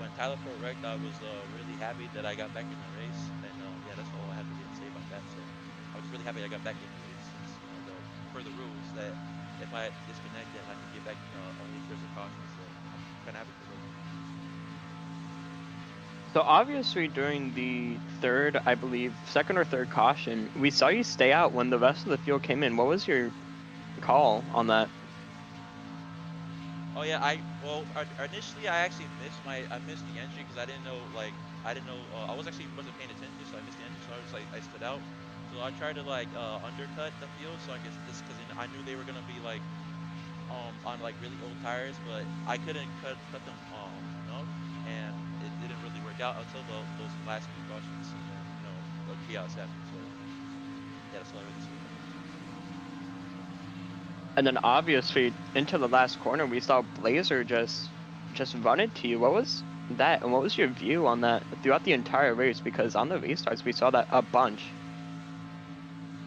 when Tyler Pro wrecked, I was really happy that I got back in the race, and yeah, that's all I have to say about that. So I was really happy I got back in the race since, per the rules that if I disconnect, then I can get back only if there's a caution. So I'm kind of happy for those. So obviously during the second or third caution, we saw you stay out when the rest of the field came in. What was your call on that? Oh yeah, initially I actually missed the entry because I didn't know I wasn't paying attention, so I missed the entry. So I stood out. So I tried to undercut the field, so I guess this because I knew they were gonna be on like really old tires, but I couldn't cut them enough, and it didn't really work out until those last few cautions, and then, the chaos happened. So yeah, that's all I really see. And then obviously into the last corner, we saw Blazer just run into you. What was that, and what was your view on that throughout the entire race? Because on the restarts, we saw that a bunch.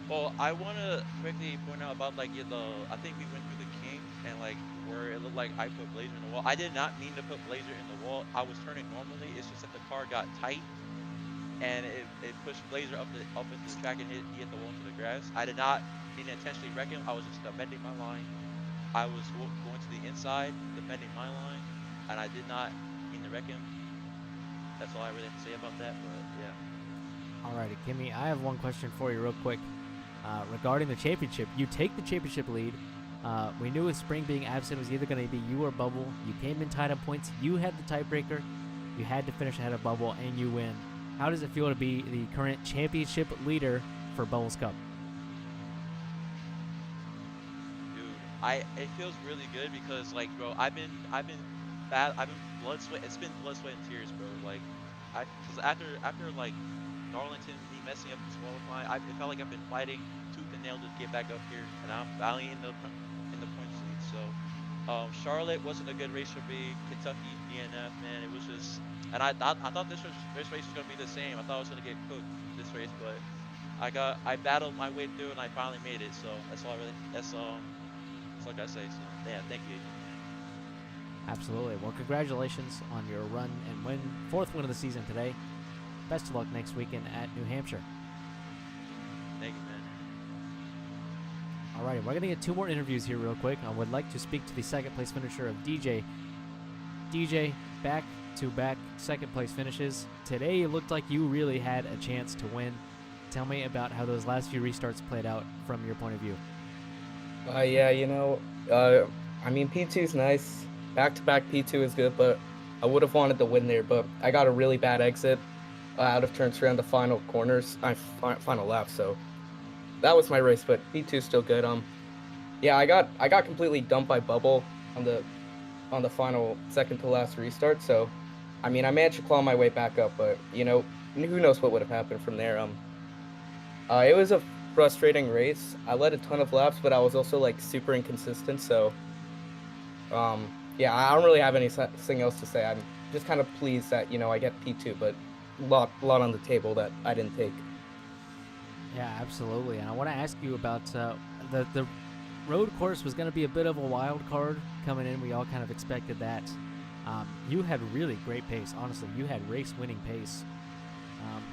Well, I want to quickly point out about I think we went through the kink and where it looked like I put Blazer in the wall. I did not mean to put Blazer in the wall. I was turning normally. It's just that the car got tight and it pushed Blazer up into the track and he hit the wall into the grass. I did not mean to intentionally wreck him. I was just bending my line. I was going to the inside, defending my line, and I did not mean to wreck him. That's all I really have to say about that, but yeah. Alrighty, Kimmy, I have one question for you real quick. Regarding the championship, you take the championship lead. We knew with Spring being absent, it was either going to be you or Bubble. You came in tied on points. You had the tiebreaker. You had to finish ahead of Bubble, and you win. How does it feel to be the current championship leader for Bubbles Cup? Dude, it feels really good because bro, I've been blood, sweat. It's been blood, sweat, and tears, bro. Because after Darlington, me messing up disqualifying, it felt like I've been fighting tooth and nail to get back up here, and I'm finally in the points lead. So, Charlotte wasn't a good race for me. Kentucky, DNF, man, it was just, and I thought this race was gonna be the same. I thought I was gonna get cooked this race, but I battled my way through, and I finally made it. So that's all I gotta say. So yeah, thank you. Absolutely. Well, congratulations on your run and fourth win of the season today. Best of luck next weekend at New Hampshire. Thank you, man. All right, we're going to get two more interviews here real quick. I would like to speak to the second place finisher of DJ. DJ, back-to-back second place finishes. Today it looked like you really had a chance to win. Tell me about how those last few restarts played out from your point of view. Yeah, I mean, P2 is nice. Back-to-back P2 is good, but I would have wanted to win there, but I got a really bad exit out of turns around the final corners, final lap, so that was my race, but P2 is still good. Yeah, I got completely dumped by Bubble on the final second to last restart, so I mean, I managed to claw my way back up, but who knows what would have happened from there. It was a frustrating race. I led a ton of laps, but I was also super inconsistent, so yeah, I don't really have anything else to say. I'm just kind of pleased that I get P2, but a lot on the table that I didn't take. Yeah, absolutely. And I want to ask you about the road course was going to be a bit of a wild card coming in. We all kind of expected that. You had really great pace. Honestly, you had race-winning pace.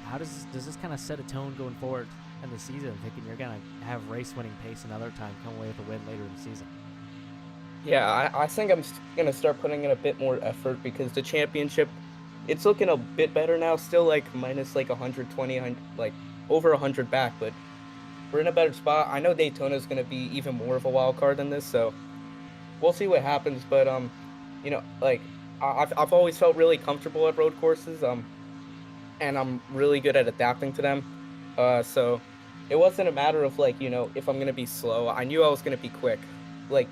How does this kind of set a tone going forward in the season, thinking you're going to have race-winning pace another time, come away with a win later in the season? Yeah, I think I'm gonna start putting in a bit more effort because the championship, it's looking a bit better now. Still like minus like 120, like over 100 back, but we're in a better spot. I know Daytona's gonna be even more of a wild card than this, so we'll see what happens. But like I've always felt really comfortable at road courses. And I'm really good at adapting to them. So it wasn't a matter of like, if I'm gonna be slow. I knew I was gonna be quick, like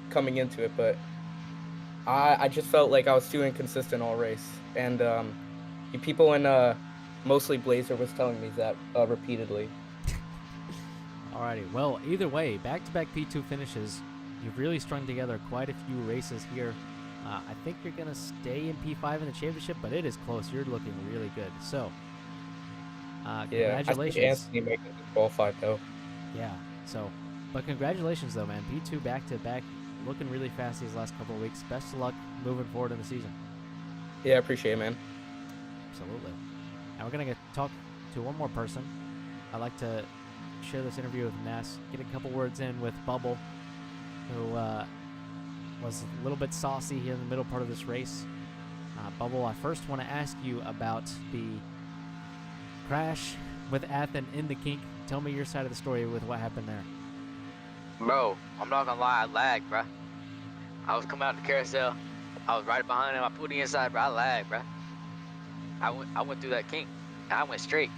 coming into it, but I just felt like I was too inconsistent all race. And the people in mostly Blazer was telling me that repeatedly. Alrighty, well, either way, back-to-back P2 finishes. You've really strung together quite a few races here. I think you're going to stay in P5 in the championship, but it is close. You're looking really good. So, congratulations. I think Anthony making it qualified though. Yeah, so, but congratulations though, man. P2 back-to-back, looking really fast these last couple of weeks. Best of luck moving forward in the season. Yeah, I appreciate it, man. Absolutely. And we're going to talk to one more person. I'd like to share this interview with Ness, get a couple words in with Bubble, who was a little bit saucy here in the middle part of this race. Bubble, I first want to ask you about the crash with Athen in the kink. Tell me your side of the story with what happened there. Bro, I'm not gonna lie, I lagged, bro. I was coming out the carousel. I was right behind him. I pulled the inside, bro. I lagged, bro. I went through that kink, and I went straight.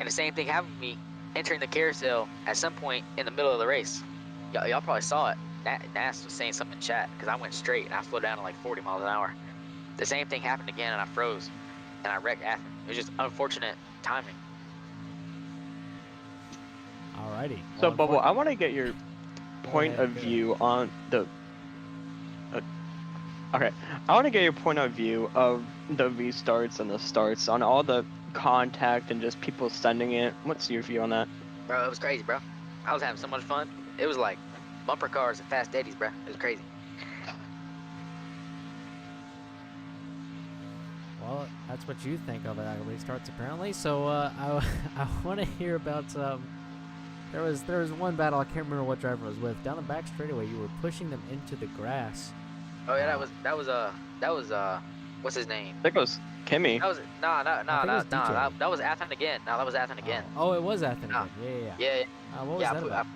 And the same thing happened to me entering the carousel at some point in the middle of the race. Y'all probably saw it. Nas was saying something in chat because I went straight and I slowed down to like 40 miles an hour. The same thing happened again and I froze and I wrecked Athen. It was just unfortunate timing. Alrighty. So, Well, Bubble, I want to get your point ahead, of go view on the. Okay, I want to get your point of view of the restarts and the starts on all the contact and just people sending it. What's your view on that? Bro, it was crazy, bro. I was having so much fun. It was like bumper cars and fast eddies, bro. It was crazy. Well, that's what you think of it. Restarts apparently. So I want to hear about. There was one battle. I can't remember what driver it was with. Down the back straightaway, you were pushing them into the grass. Oh yeah, that was what's his name? That goes Kimmy. That was that was Athen again. No, that was Athen again. Oh, it was Athen Nah. again. Yeah. Yeah. What was that about?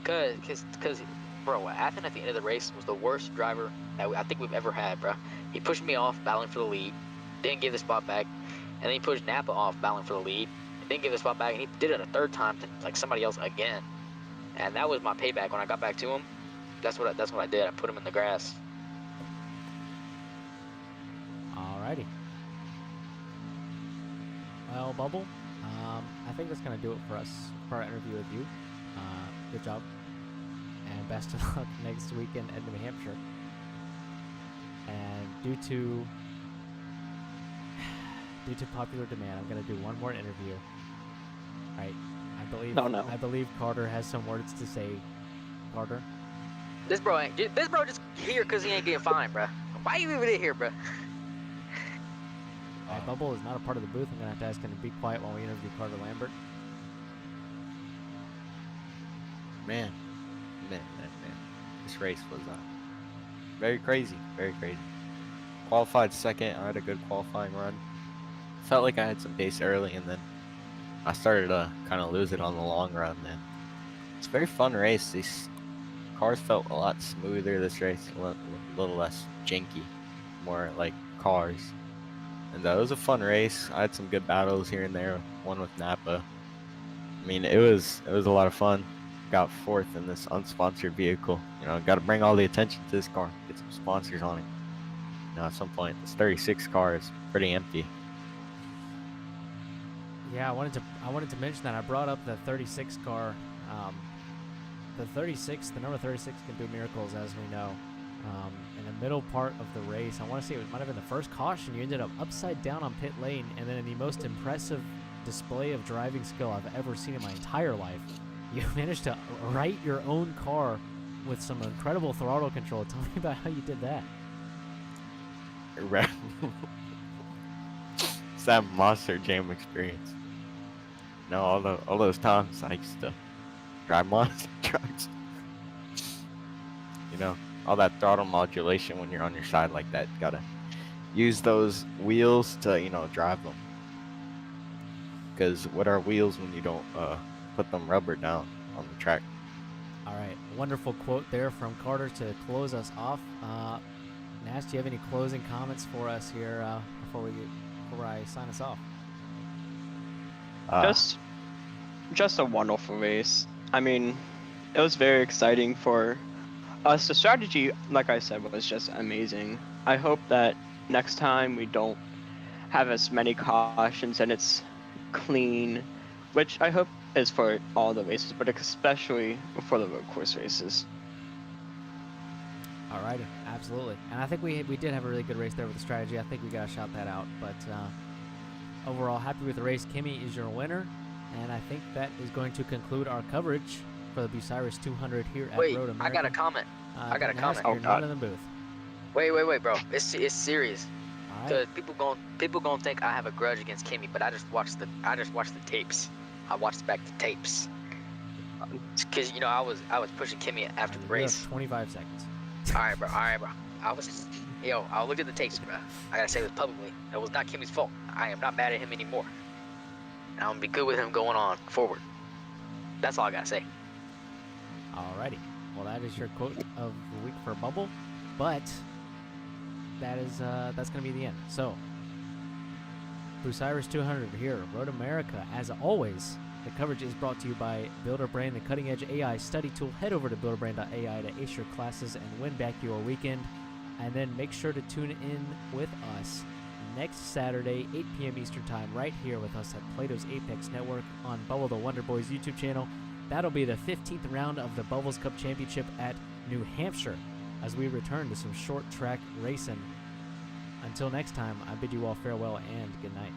Cause, bro, Athen at the end of the race was the worst driver that I think we've ever had, bro. He pushed me off, battling for the lead, didn't give the spot back, and then he pushed Napa off, battling for the lead, didn't give the spot back, and he did it a third time to like somebody else again, and that was my payback when I got back to him. That's what I did. I put him in the grass. Alrighty. Well, Bubble, I think that's gonna do it for us for our interview with you. Good job, and best of luck next weekend at New Hampshire. And due to popular demand, I'm gonna do one more interview. Right, I believe Carter has some words to say. Carter. This bro just here because he ain't getting fined, bro. Why you even in here, bro? Bubble is not a part of the booth. I'm gonna have to ask him to be quiet while we interview Carter Lambert. Man. This race was very crazy, Qualified second. I had a good qualifying run. Felt like I had some pace early, and then I started to kind of lose it on the long run. Then it's a very fun race. These cars felt a lot smoother this race, a little less janky, more like cars. And it was a fun race. I had some good battles here and there. One with Napa. I mean, it was a lot of fun. Got fourth in this unsponsored vehicle. Got to bring all the attention to this car. Get some sponsors on it. At some point, this 36 car is pretty empty. Yeah, I wanted to mention that. I brought up the 36 car. The number 36 can do miracles, as we know. In the middle part of the race, I want to say it might have been the first caution. You ended up upside down on pit lane, and then in the most impressive display of driving skill I've ever seen in my entire life, you managed to right your own car with some incredible throttle control. Tell me about how you did that. It's that Monster Jam experience. All those times I used to drive monster trucks. all that throttle modulation when you're on your side like that. You gotta use those wheels to, you know, drive them. Because what are wheels when you don't put them rubber down on the track? All right, wonderful quote there from Carter to close us off. Nash, do you have any closing comments for us here before I sign us off? Just a wonderful race. I mean, it was very exciting for us. The strategy, like I said, was just amazing. I hope that next time we don't have as many cautions and it's clean, which I hope is for all the races, but especially for the road course races. All righty, absolutely. And I think we did have a really good race there with the strategy. I think we got to shout that out. But overall, happy with the race. Kimmy is your winner. And I think that is going to conclude our coverage for the Bucyrus 200 here at Wait, Road America. I got a comment. I got a comment. You're Oh, not God. in the booth. Wait, bro. It's serious. All Cause right. people gonna think I have a grudge against Kimmy, but I just watched the tapes. I watched back the tapes. Cause you know I was pushing Kimmy after the You have race. 25 seconds. All right, bro. I looked at the tapes, bro. I gotta say this publicly. It was not Kimmy's fault. I am not mad at him anymore. And I'm gonna be good with him going on forward. That's all I gotta say. Alrighty. Well, that is your quote of the week for Bubble, but that's gonna be the end. So, Bucyrus 200 here, Road America. As always, the coverage is brought to you by Builderbrain, the cutting-edge AI study tool. Head over to builderbrain.ai to ace your classes and win back your weekend. And then make sure to tune in with us next Saturday, 8 p.m. Eastern Time, right here with us at Plato's Apex Network on Bubble the Wonder Boys YouTube channel. That'll be the 15th round of the Bubbles Cup Championship at New Hampshire as we return to some short track racing. Until next time, I bid you all farewell and good night.